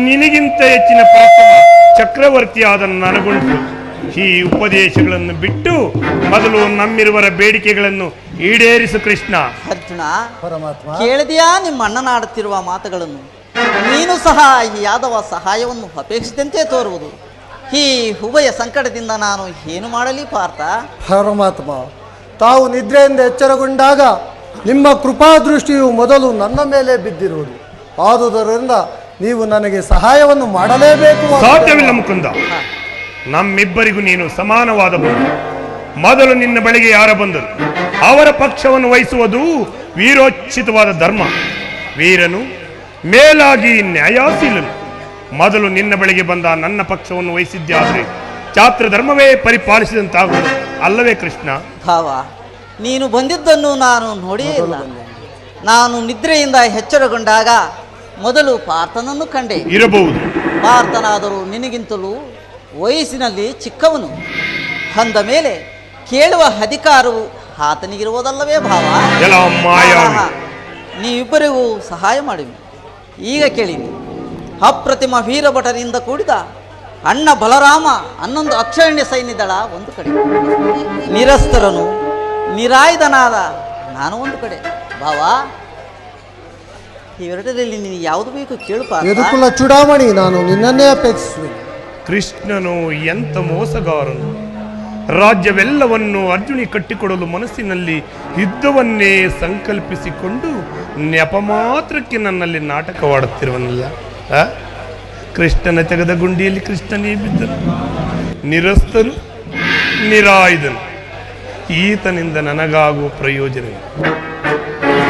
ನಿನಗಿಂತ ಹೆಚ್ಚಿನ ಪ್ರಥಮ ಚಕ್ರವರ್ತಿಯಾದ ನನಗುಂಟು. ಈ ಉಪದೇಶಗಳನ್ನು ಬಿಟ್ಟು ಮೊದಲು ನಮ್ಮಿರುವರ ಬೇಡಿಕೆಗಳನ್ನು ಈಡೇರಿಸು ಕೃಷ್ಣ. ಅರ್ಜುನ, ಪರಮಾತ್ಮ ಕೇಳಿದೆಯಾ ನಿಮ್ಮ ಅಣ್ಣನಾಡುತ್ತಿರುವ ಮಾತುಗಳನ್ನು? ನೀನು ಸಹ ಈ ಯಾದವ ಸಹಾಯವನ್ನು ಅಪೇಕ್ಷಿಸಿದಂತೆ ತೋರುವುದು. ಈ ಉಭಯ ಸಂಕಟದಿಂದ ನಾನು ಏನು ಮಾಡಲಿ ಪಾರ್ಥ? ಪರಮಾತ್ಮ, ತಾವು ನಿದ್ರೆಯಿಂದ ಎಚ್ಚರಗೊಂಡಾಗ ನಿಮ್ಮ ಕೃಪಾದೃಷ್ಟಿಯು ಮೊದಲು ನನ್ನ ಮೇಲೆ ಬಿದ್ದಿರುವುದು. ಆದುದರಿಂದ ನೀವು ನನಗೆ ಸಹಾಯವನ್ನು ಮಾಡಲೇಬೇಕು. ಸಾಧ್ಯವಿಲ್ಲ ಮುಕುಂದ, ನಮ್ಮಿಬ್ಬರಿಗೂ ನೀನು ಸಮಾನವಾದಬಹುದು. ಮೊದಲು ನಿನ್ನ ಬಳಿಗೆ ಯಾರು ಬಂದರು ಅವರ ಪಕ್ಷವನ್ನು ವಹಿಸುವುದು ವೀರೋಚಿತವಾದ ಧರ್ಮ. ವೀರನು ಮೇಲಾಗಿ ನ್ಯಾಯಾಶೀಲನು. ಮೊದಲು ನಿನ್ನ ಬಳಿಗೆ ಬಂದ ನನ್ನ ಪಕ್ಷವನ್ನು ವಹಿಸಿದ್ದಾದರೆ ಚಾತ್ರ ಧರ್ಮವೇ ಪರಿಪಾಲಿಸಿದಂತಾಗುವುದು ಅಲ್ಲವೇ ಕೃಷ್ಣ? ಭಾವ, ನೀನು ಬಂದಿದ್ದನ್ನು ನಾನು ನೋಡಿಯೇ ಇಲ್ಲ. ನಾನು ನಿದ್ರೆಯಿಂದ ಎಚ್ಚರಗೊಂಡಾಗ ಮೊದಲು ಪಾರ್ಥನನ್ನು ಕಂಡೆ. ಇರಬಹುದು. ಪಾರ್ಥನಾದರೂ ನಿನಗಿಂತಲೂ ವಯಸ್ಸಿನಲ್ಲಿ ಚಿಕ್ಕವನು. ಅಂದ ಮೇಲೆ ಕೇಳುವ ಅಧಿಕಾರವು ಆತನಿಗಿರುವುದಲ್ಲವೇ ಭಾವ? ಎಲ್ಲ ಮಾಯಾವಿ. ನೀವಿಬ್ಬರಿಗೂ ಸಹಾಯ ಮಾಡಿವಿ. ಈಗ ಕೇಳಿ, ಅಪ್ರತಿಮ ವೀರಭಟರಿಂದ ಕೂಡಿದ ಅಣ್ಣ ಬಲರಾಮ 11 ಅಕ್ಷರಣ್ಯ ಸೈನ್ಯದಳ ಒಂದು ಕಡೆ, ನಿರಸ್ತರನು ನಿರಾಯುಧನಾದ ನಾನು ಒಂದು ಕಡೆ. ಭಾವ, ಇವೆರಡರಲ್ಲಿ ನೀನು ಯಾವುದು ಬೇಕು ಕೇಳು ಪಾರ್ಥ. ಯದುಕುಲ ಚೂಡಾಮಣಿ, ನಾನು ನಿನ್ನನ್ನೇ ಅಪೇಕ್ಷಿಸುವೆ. ಕೃಷ್ಣನು ಎಂಥ ಮೋಸಗಾರನು! ರಾಜ್ಯವೆಲ್ಲವನ್ನು ಅರ್ಜುನಿ ಕಟ್ಟಿಕೊಡಲು ಮನಸ್ಸಿನಲ್ಲಿ ಯುದ್ಧವನ್ನೇ ಸಂಕಲ್ಪಿಸಿಕೊಂಡು ನೆಪ ಮಾತ್ರಕ್ಕೆ ನನ್ನಲ್ಲಿ ನಾಟಕವಾಡುತ್ತಿರುವನಲ್ಲ. ಕೃಷ್ಣನ ತೆಗೆದ ಗುಂಡಿಯಲ್ಲಿ ಕೃಷ್ಣನೇ ಬಿದ್ದನು. ನಿರಸ್ತನು ನಿರಾಯುಧನು. ಈತನಿಂದ ನನಗಾಗುವ ಪ್ರಯೋಜನ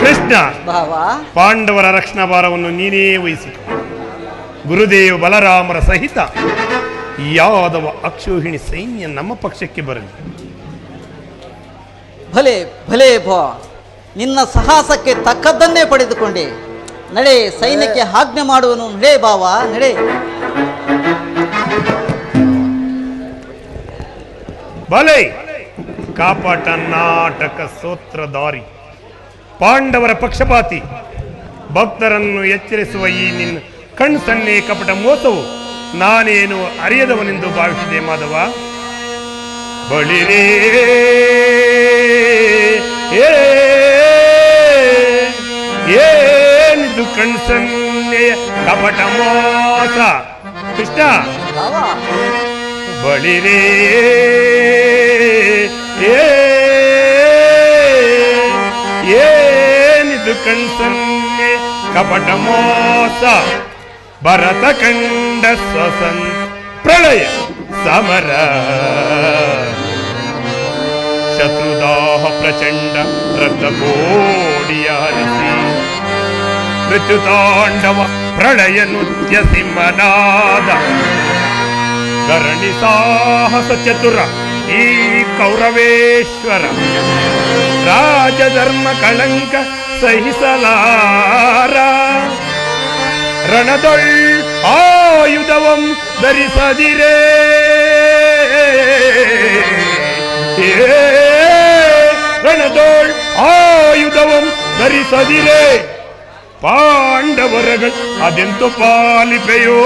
ಕೃಷ್ಣ. ಭಾವ, ಪಾಂಡವರ ರಕ್ಷಣಾ ಭಾರವನ್ನು ನೀನೇ ವಹಿಸಿಕೊ. ಗುರುದೇವ ಬಲರಾಮರ ಸಹಿತ ಯಾದವ ಅಕ್ಷೋಹಿಣಿ ಸೈನ್ಯ ನಮ್ಮ ಪಕ್ಷಕ್ಕೆ ಬರಲಿ. ಭಲೆ ಭಲೆ ಭಾ, ನಿನ್ನ ಸಾಹಸಕ್ಕೆ ತಕ್ಕದ್ದನ್ನೇ ಪಡೆದುಕೊಂಡೆ. ನಡೆ, ಸೈನ್ಯಕ್ಕೆ ಆಜ್ಞೆ ಮಾಡುವನು. ನಡೆ ಭಾವ, ನಡೆ. ಬಲೆ ಕಾಪಾಟ ನಾಟಕ ಸೂತ್ರಧಾರಿ, ಪಾಂಡವರ ಪಕ್ಷಪಾತಿ, ಭಕ್ತರನ್ನು ಎಚ್ಚರಿಸುವ ಈ ನಿನ್ನ ಕಣ್ಸನ್ನೆ ಕಪಟ ಮೋಸವು ನಾನೇನು ಅರಿಯದವನೆಂದು ಭಾವಿಸಿದೆ ಮಾಧವ. ಬಳಿರೇ ಏನಿದು ಕಣ್ಸನ್ನೆಯ ಕಪಟ ಮೋಸ ಕೃಷ್ಣ ಭಾವ ಬಳಿರೇ ಏನಿದು ಕಣ್ಸನ್ನೆ ಕಪಟ ಮೋಸ ಭರತ ಕಂಡ ಸ್ವಸನ್ ಪ್ರಳಯ ಸಮರ ಶತ್ರುದಾಹ ಪ್ರಚಂಡ ರಕ್ತಕೋಡಿಯ ಹರಿಸಿ ಮೃತ್ಯುತಾಂಡವ ಪ್ರಳಯ ನೃತ್ಯ ಸಿಂಹನಾದ ಧರಣಿ ಸಾಹಸ ಚತುರ ಈ ಕೌರವೇಶ್ವರ ರಾಜಧರ್ಮ ಕಳಂಕ ಸಹಿಸಲಾರ ರಣದೊಳ್ ಆಯುಧವಂ ಧರಿಸದಿರೇ ರಣದೊಳ್ ಆಯುಧವಂ ಧರಿಸದಿರೇ ಪಾಂಡವರಗಳು ಅದೆಂತು ಪಾಲಿಪೆಯೋ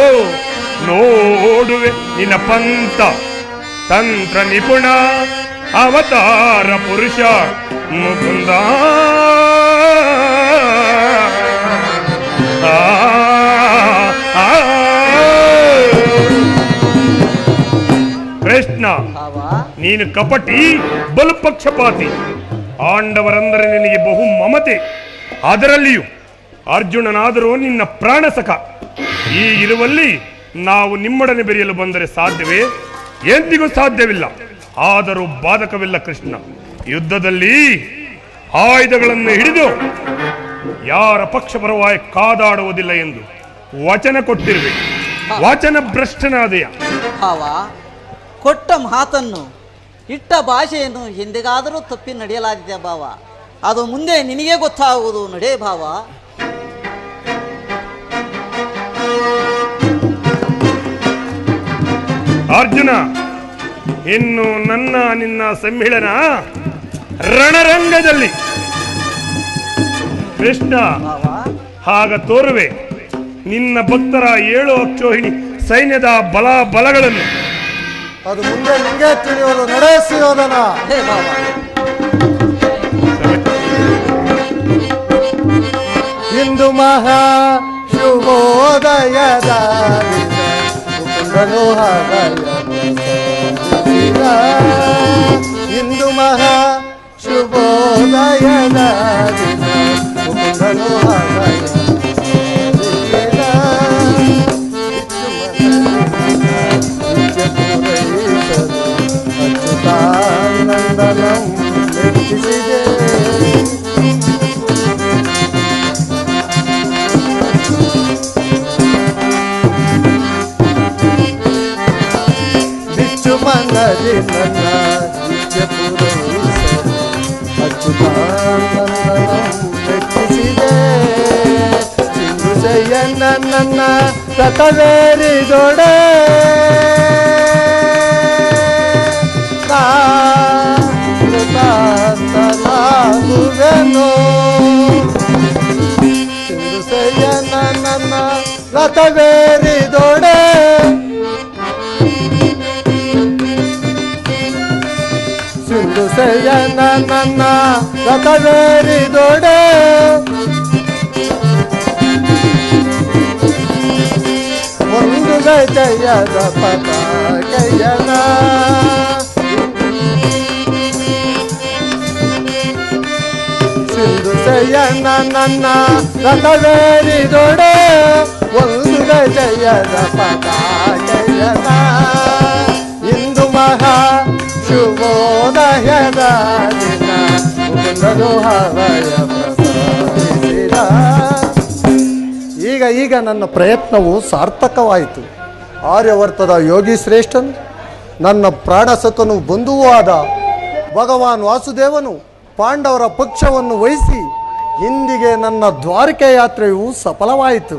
ನೋಡುವೆ ನಿನ್ನ ಪಂಥ ತಂತ್ರ ನಿಪುಣ ಅವತಾರ ಪುರುಷ ಮುಕುಂದ ಕೃಷ್ಣ ಭಾವ ನೀನು ಕಪಟಿ ಬಲಪಕ್ಷಪಾತಿ. ಪಾಂಡವರಂದರೆ ನಿನಗೆ ಬಹು ಮಮತೆ, ಅದರಲ್ಲಿಯೂ ಅರ್ಜುನನಾದರೂ ನಿನ್ನ ಪ್ರಾಣಸಖ. ಈ ಇರುವಲ್ಲಿ ನಾವು ನಿಮ್ಮೊಡನೆ ಬೆರೆಯಲು ಬಂದರೆ ಸಾಧ್ಯವೇ? ಎಂದಿಗೂ ಸಾಧ್ಯವಿಲ್ಲ. ಆದರೂ ಬಾಧಕವಿಲ್ಲ ಕೃಷ್ಣ. ಯುದ್ಧದಲ್ಲಿ ಆಯುಧಗಳನ್ನು ಹಿಡಿದು ಯಾರ ಪಕ್ಷಪರವಾಗಿ ಕಾದಾಡುವುದಿಲ್ಲ ಎಂದು ವಚನ ಕೊಟ್ಟಿರುವೆ. ವಚನ ಭ್ರಷ್ಟನಾದೆಯ. ಭಾವ ಕೊಟ್ಟ ಮಾತನ್ನು ಇಟ್ಟ ಭಾಷೆಯನ್ನು ಎಂದಿಗಾದರೂ ತಪ್ಪಿ ನಡೆಯಲಾಗಿದೆ ಭಾವ. ಅದು ಮುಂದೆ ನಿನಗೆ ಗೊತ್ತಾಗುವುದು. ನಡೆ ಭಾವ. ಅರ್ಜುನ, ಇನ್ನು ನನ್ನ ನಿನ್ನ ಸಮ್ಮಿಳನ ರಣರಂಗದಲ್ಲಿ. ಕೃಷ್ಣ, ಭಾವ ಆಗ ತೋರುವೆ ನಿನ್ನ ಭಕ್ತರ 7 ಅಕ್ಷೋಹಿಣಿ ಸೈನ್ಯದ ಬಲಗಳನ್ನು. ಅದು ಮುಂದೆ ನಿಂಗೆ ತಿಳಿಯೋದು. ನಡೆಸಿಯೋದನ ಹೇ ಭಾವ. ಇಂದು ಮಹಾ ಶುಭೋದಯದ ಮುಕುಂದನು ಇಂದು ಮಹಾ ಶುಭೋದಯದ ಮುಕುಂದನು ಅಚ್ಯುತಾನಂದನಂ ಮೆಚ್ಚಿಸಿದೆ. ಬಿಚ್ಚು ಮನದಿ ನನ್ನ ನಿತ್ಯ ಪೂರೈಸಲು ಅಚ್ಯುತಾನಂದನಂ ಮೆಚ್ಚಿಸಿದೆ. ಸಿಂಧು ಜಯನ್ನ ನನ್ನ ರಥವೇರಿದೊಡೆ ಕೃತಾಂತನಾಗುವೆನು. ಸಿಂಧು ಜಯನ್ನ ನನ್ನ ರಥವೇರಿದೊಡೆ ಸಿಂಧು ಜಯನ್ನ ನನ್ನ ರಥವೇರಿದೊಡೆ ಒಂದು ಜಯದ ಪತಾಕೆಯನ ಸಿಂಧು ಜಯನ ನನ್ನ ರಥವೇರಿದೊಡೆ ಒಂದು ಜಯದ ಪತಾಕೆಯನ ಇಂದು ಮಹಾ ಶುಭೋದಯದ ದಿನ ಮುಕುಂದನು ಹೃದಯ ಪ್ರಸಾದಿಸಿದ. ಈಗ ನನ್ನ ಪ್ರಯತ್ನವು ಸಾರ್ಥಕವಾಯಿತು. ಆರ್ಯವರ್ತದ ಯೋಗಿ ಶ್ರೇಷ್ಠನು, ನನ್ನ ಪ್ರಾಣಸಖನು ಬಂಧುವೂ ಆದ ಭಗವಾನ್ ವಾಸುದೇವನು ಪಾಂಡವರ ಪಕ್ಷವನ್ನು ವಹಿಸಿ ಇಂದಿಗೆ ನನ್ನ ದ್ವಾರಕೆ ಯಾತ್ರೆಯು ಸಫಲವಾಯಿತು.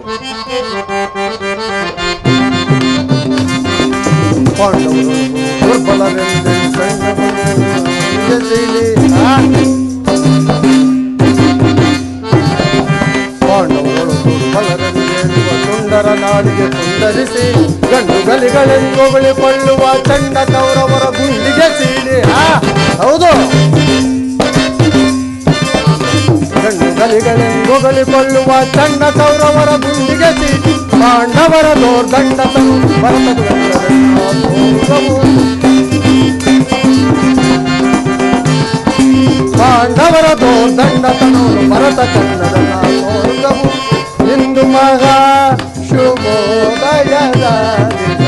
ಪಾಂಡವರು ದುರ್ಬಲರೆಂದು ಪಾಂಡವರು ದುರ್ಬಲರೆಂದೇಳುವ ಸುಂದರನ ಬಾಳಿಗೆ ಕುಂಡಲಿಸಿ ಗಂಡುಗಲಿಗಳೆಂದುಗಳಿಕೊಳ್ಳುವ ಚಂಡ ಕೌರವರ ಗುಂಡಿಗೆ ಸೀಳಿ. ಹೌದು, ಗಂಡುಗಲಿಗಳೆಂದುಗಳಿಕೊಳ್ಳುವ ಚಂಡ ಕೌರವರ ಗುಂಡಿಗೆ ಸೀಳಿ ಪಾಂಡವರ ದೋರ್ದಂಡತನು ಪಾಂಡವರ ದೋರ್ದಂಡತನು ಭರತ ಚಂದ್ರನ ತೋರ್ಗವು. ಇಂದು ಮಹಾ ಶುಭೋದಯದ ದಿನ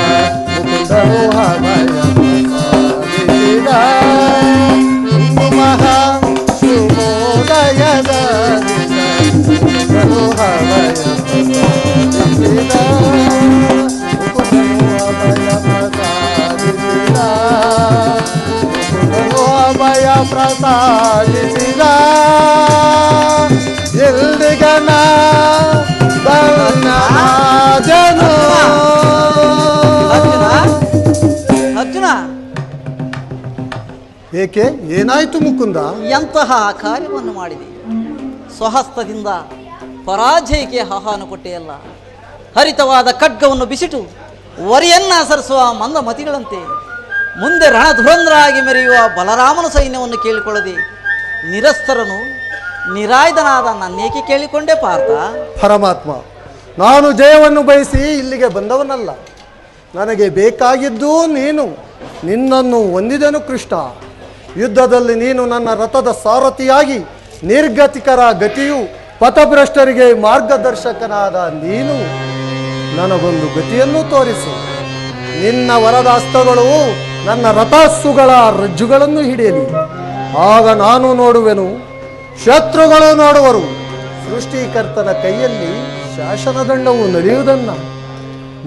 ಮುಕುಂದನು ಹವಯ ಪ್ರಸಾದಿಸಿದ. ಇಂದು ಮಹಾ ಶುಭೋದಯದ ದಿನ ಮುಕುಂದನು ಹವಯ ಪ್ರಸಾದಿಸಿದ. ಮುಕುಂದನು ಹವಯ ಪ್ರಸಾದಿಸಿದ. ಮುಕುಂದನು ಹವಯ ಪ್ರಸಾದಿಸಿದ. ಎಲ್ರಿಗನ ಧನ್ಯವಾದನು. ಅರ್ಜುನ, ಏಕೆ, ಏನಾಯ್ತು ಮುಕುಂದ? ಎಂತಹ ಕಾರ್ಯವನ್ನು ಮಾಡಿದೆ? ಸ್ವಹಸ್ತದಿಂದ ಪರಾಜಯಕ್ಕೆ ಆಹ್ವಾನ ಕೊಟ್ಟೆಯಲ್ಲ. ಹರಿತವಾದ ಖಡ್ಗವನ್ನು ಬಿಸಿಟು ವರಿಯನ್ನ ಸರಿಸುವ ಮಂದಮತಿಗಳಂತೆ ಮುಂದೆ ರಣಧುರಂಧ್ರಾಗಿ ಮೆರೆಯುವ ಬಲರಾಮನ ಸೈನ್ಯವನ್ನು ಕೇಳಿಕೊಳ್ಳದೆ ನಿರಸ್ತರನು ನಿರಾಯುಧನಾದ ನನ್ನೇಕೆ ಕೇಳಿಕೊಂಡೆ ಪಾರ್ಥ? ಪರಮಾತ್ಮ, ನಾನು ಜಯವನ್ನು ಬಯಸಿ ಇಲ್ಲಿಗೆ ಬಂದವನಲ್ಲ. ನನಗೆ ಬೇಕಾಗಿದ್ದು ನೀನು. ನಿನ್ನನ್ನು ಹೊಂದಿದೆನು ಕೃಷ್ಣ. ಯುದ್ಧದಲ್ಲಿ ನೀನು ನನ್ನ ರಥದ ಸಾರಥಿಯಾಗಿ ನಿರ್ಗತಿಕರ ಗತಿಯು ಪಥಭ್ರಷ್ಟರಿಗೆ ಮಾರ್ಗದರ್ಶಕನಾದ ನೀನು ನನಗೊಂದು ಗತಿಯನ್ನು ತೋರಿಸು. ನಿನ್ನ ವರದ ಹಸ್ತಗಳು ನನ್ನ ರಥಸ್ಸುಗಳ ರಜ್ಜುಗಳನ್ನು ಹಿಡಿಯಲಿ. ಆಗ ನಾನು ನೋಡುವೆನು, ಶತ್ರುಗಳು ನೋಡುವರು. ಸೃಷ್ಟಿಕರ್ತನ ಕೈಯಲ್ಲಿ ಶಾಸನದಂಡವು ನಡೆಯುವುದನ್ನು.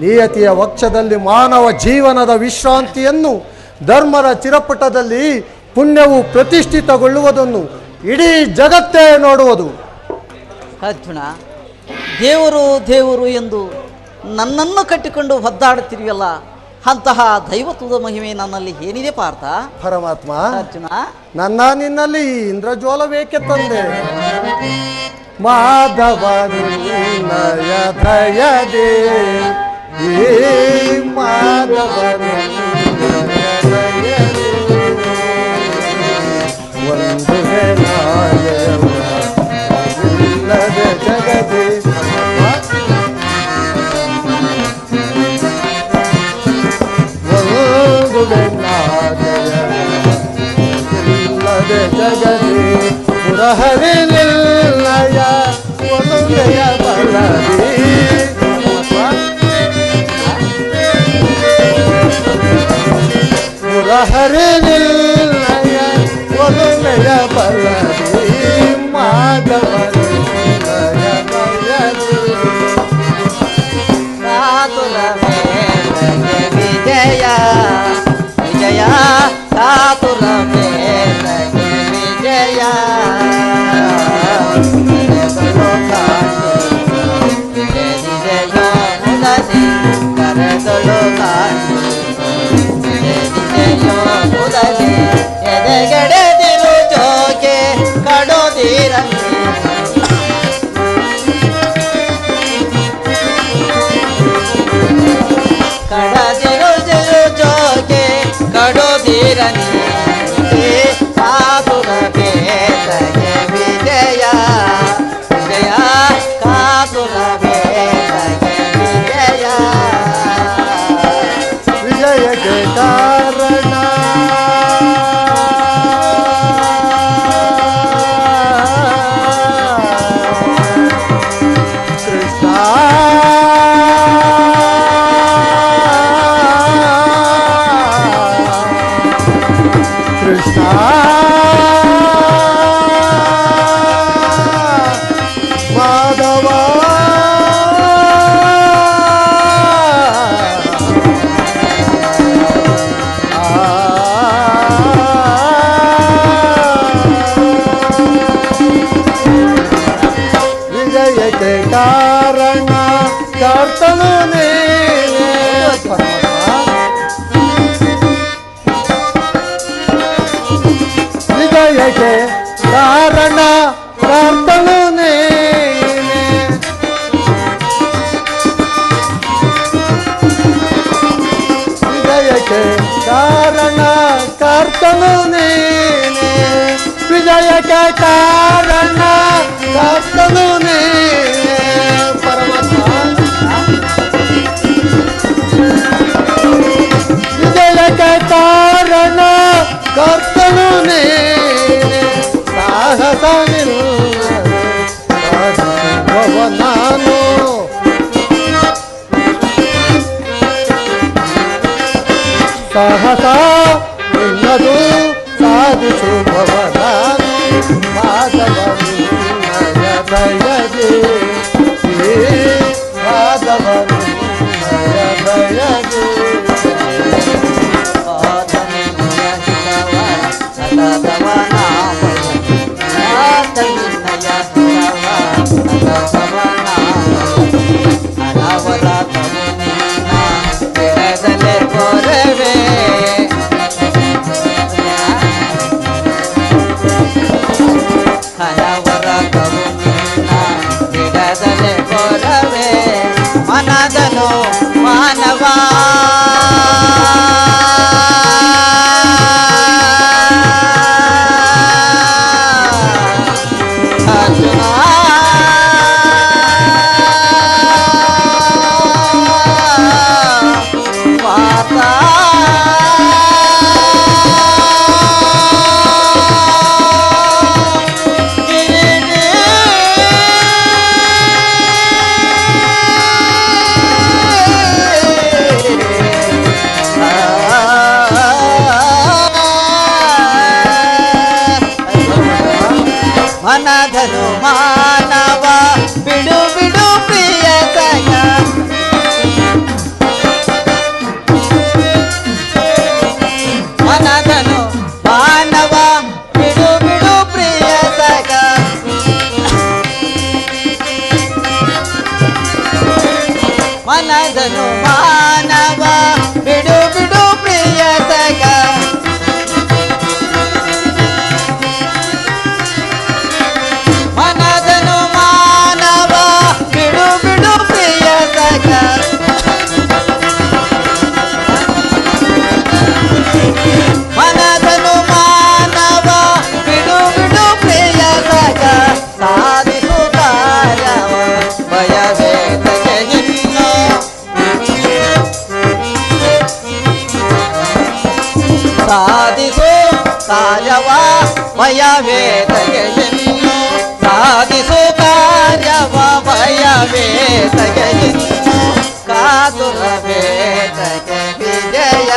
ನಿಯತಿಯ ವಕ್ಷದಲ್ಲಿ ಮಾನವ ಜೀವನದ ವಿಶ್ರಾಂತಿಯನ್ನು, ಧರ್ಮದ ಚಿರಪಟದಲ್ಲಿ ಪುಣ್ಯವು ಪ್ರತಿಷ್ಠಿತಗೊಳ್ಳುವುದನ್ನು ಇಡೀ ಜಗತ್ತೇ ನೋಡುವುದು. ಅರ್ಜುನ, ದೇವರು ದೇವರು ಎಂದು ನನ್ನನ್ನು ಕಟ್ಟಿಕೊಂಡು ಒದ್ದಾಡುತ್ತಿರುವಲ್ಲ, ಅಂತಹ ದೈವತ್ವದ ಮಹಿಮೆ ನನ್ನಲ್ಲಿ ಏನಿದೆ ಪಾರ್ಥ? ಪರಮಾತ್ಮ, ಅರ್ಜುನ, ನನ್ನ ನಿನ್ನಲ್ಲಿ ಈ ಇಂದ್ರಜ್ವಾಲವೇಕೆ ತಂದೆ? ಮಾಧವ ನಿನ್ನಯ ದಯದೆ, ಈ ಮಾಧವ ನಿನ್ನಯ ದಯದೆ, ಒಂದು ಇಲ್ಲದೆ ಜಗದೆ. ಇಲ್ಲದೆ ಜಗದೆ ಪುರಹರಿ ನಿಲ್ಲಯ ಒಲುಮೆಯ ಬಲದಿ. ಪುರಹರಿ ನಿಲ್ಲಯ ಒಲುಮೆಯ ಬಲದಿ. ಮಾಧವ ನಿಲ್ಲಯ ಬಲದಿ. ವಿಜಯ ವಿಜಯ ಕಾತುರ ಮೇಲಗೆ ವಿಜಯ. ಕರೆದಳು ಕಾಣಿ ಎದೆಗೆಡೆದಿರು ಜೋಕೆ ಕಡೋದಿರಂತೆ. ಕಡದಿರು ಜೋಕೆ ಕಡೋದಿರನಿ ಕಾತುರ ಬೇತಗೆ ವಿಜಯ ವಿಜಯ ಕಾತುರ ಬೇತಗೆ ವಿಜಯ. ವಿಜಯಕ್ಕೆ ಕಾರಣ ಕೃಷ್ಣ. ಕೃಷ್ಣ ಮಾಧವ ವಿಜಯಕ್ಕೆ ಕಾರಣ ಕರ್ತನು ನೀನೇ. ವಿಜಯಕ್ಕೆ ಕಾರಣ ಕರ್ತನು ನೀನೇ. ಕರ್ತನು ನೀನೆ ವಿಜಯಕ್ಕೆ ಕಾರಣ ಕರ್ತನು ನೀನೆ ಪರಮಾತ್ಮ ವಿಜಯಕ್ಕೆ ಕಾರಣ ಕರ್ತನು ನೀನೆ ಸಾಹಸವಿಲ್ಲದೆ ಸಾಧಿಸುವವ ನಾನು ಸಾಹಸ ಇಲ್ಲದು ಸಾಧಿಸುವವ ನಾನು ಮಾಧವ ನಿನ್ನಯ ದಯಗೆ ಮಾಧವ ನಿನ್ನಯ ದಯಗೆ ಮನದನು ಮಾನವ ಮನಧನು ಮಾನವ ಬಿಡು ಬಿಡು ಪ್ರಿಯ ಸಗ ಮನಧನು ಮಾನವ ಬಿಡು ಬಿಡು ಪ್ರಿಯ ಸಗ ಮನಧನು ಮಾನವ ಬಿಡು ಬಿಡು ಪ್ರಿಯ ಸಗ ಮನದನು ಮಾನವ ಬಿಡು ಬಿಡು ಪ್ರಿಯ ಸಗ ಮನದನು ಮಾನವ ಬಿಡು ಬಿಡು ಪ್ರಿಯ ಸಗ ಸಾಧಿಸು ಕಾರ್ಯವ ಭಯವೇದಗೆ ಇನ್ನು ಸಾಧಿಸು ಕಾರ್ಯವ ಭಯವೇದಗೆ ಇನ್ನು ಸಾಧಿಸು ಕಾರ್ಯವ ಭಯವೇದಗೆ ಇನ್ನು ಕಾತುರವೇದಗೆ ವಿಜಯ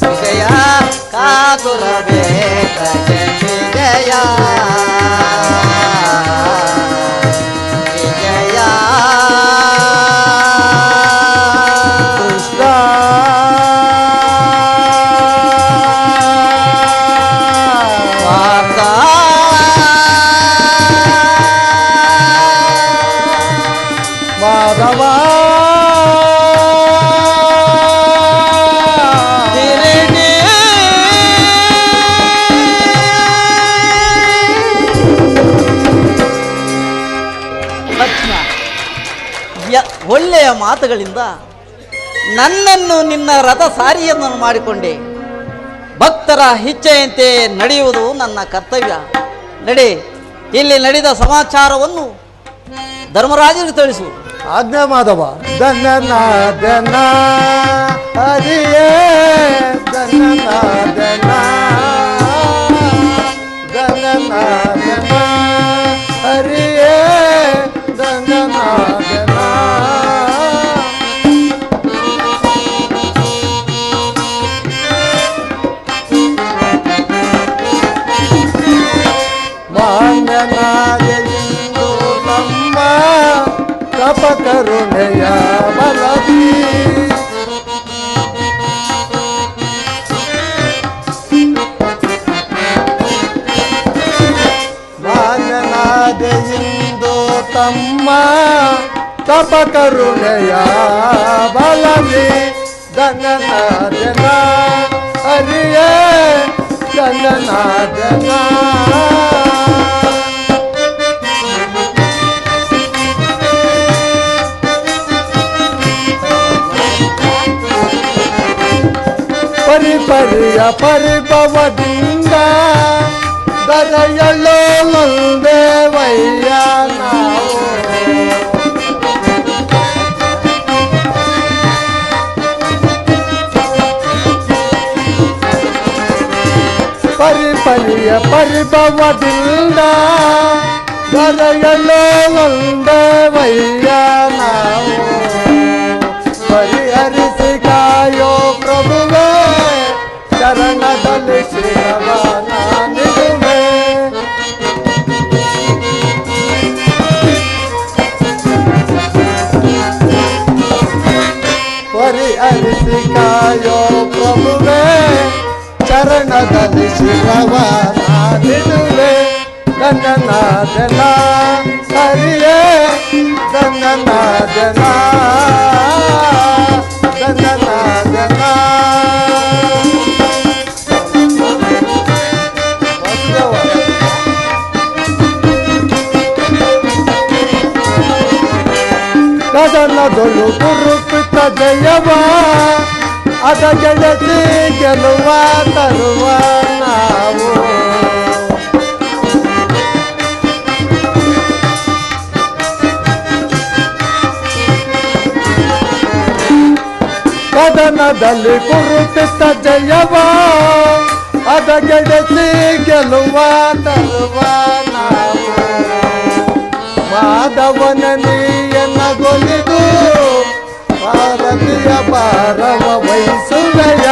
ವಿಜಯ ಕಾತುರವೇದಗೆ ವಿಜಯ ವಿಜಯ ಕೃಷ್ಣ ಮಾಧವ ಲಕ್ಷ್ಮ ಒಳ್ಳೆಯ ಮಾತುಗಳಿಂದ ನನ್ನನ್ನು ನಿನ್ನ ರಥ ಸಾರಿಯನ್ನು ಮಾಡಿಕೊಂಡೆ. ಭಕ್ತರ ಇಚ್ಛೆಯಂತೆ ನಡೆಯುವುದು ನನ್ನ ಕರ್ತವ್ಯ. ನಡೆ, ಇಲ್ಲಿ ನಡೆದ ಸಮಾಚಾರವನ್ನು ಧರ್ಮರಾಜನಿಗೆ ತಿಳಿಸು. ಆಜ್ಞೆ ಮಾಧವ. ಧನನಾದನ ಹರಿಯೇ ಧನನಾದನ ಧನನಾದನ ಹರಿಯೇ ಧನನಾದನ ಮಾನ್ಯನಾದೆಂದು ನಮ್ಮ ತಪ ಕರುಣೆಯ ಬಲವಿ ಮಾನ್ಯನಾದೆಂದು ತಮ್ಮ ತಪ ಕರುಣೆಯ ಬಲವಿ ಧನನಾದನ ಹರಿಯೇ ಧನನಾದನ ಪರಿಪರಿಯ ಪರಿಭವದಿಂದ ದರೆಯಲು ಮುಂದೇವಯ್ಯ ನಾವು ಪರಿಪರಿಯ ಪರಿಭವದಿಂದ ದರೆಯಲು ಮುಂದೇವಯ್ಯ ನಾವು ಪರಿಹರಿಸಿ ಕಾಯೋ ಪ್ರಭುವೇ ಚರಣದಲ್ಲಿ ಶಿರವನಾನಿರುವೆ ಪರಿಹರಿಸಿ ಕಾಯೋ ಪ್ರಭುವೇ ಚರಣದಲ್ಲಿ ಶಿರವನಾನಿರುವೆ ಗಂಗನಾಥನ ಹರಿಯೇ ಗಂಗನಾಥನ ಗಂಗನಾಥನ ಕದನದೊಳು ಗುರುಪಿತ ಜಯವ ಅದ ಗೆಳತಿ ಗೆಲುವ ತರುವ ನಾವು ಕದನದಲ್ಲಿ ಗುರುಪಿತ ಜಯವ ಅದ ಗೆಳತಿ ಗೆಲುವ ತರುವ ನಾವು ಮಾಧವನ ನೀಯನ್ನಗೊಲಿದು ಭಾರತೀಯ ಭಾರವ ವಹಿಸುವೆಯ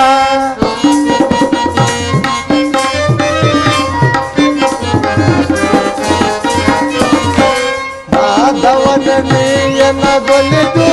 ಮಾಧವನ ನೀಯನ್ನಗೊಲಿದು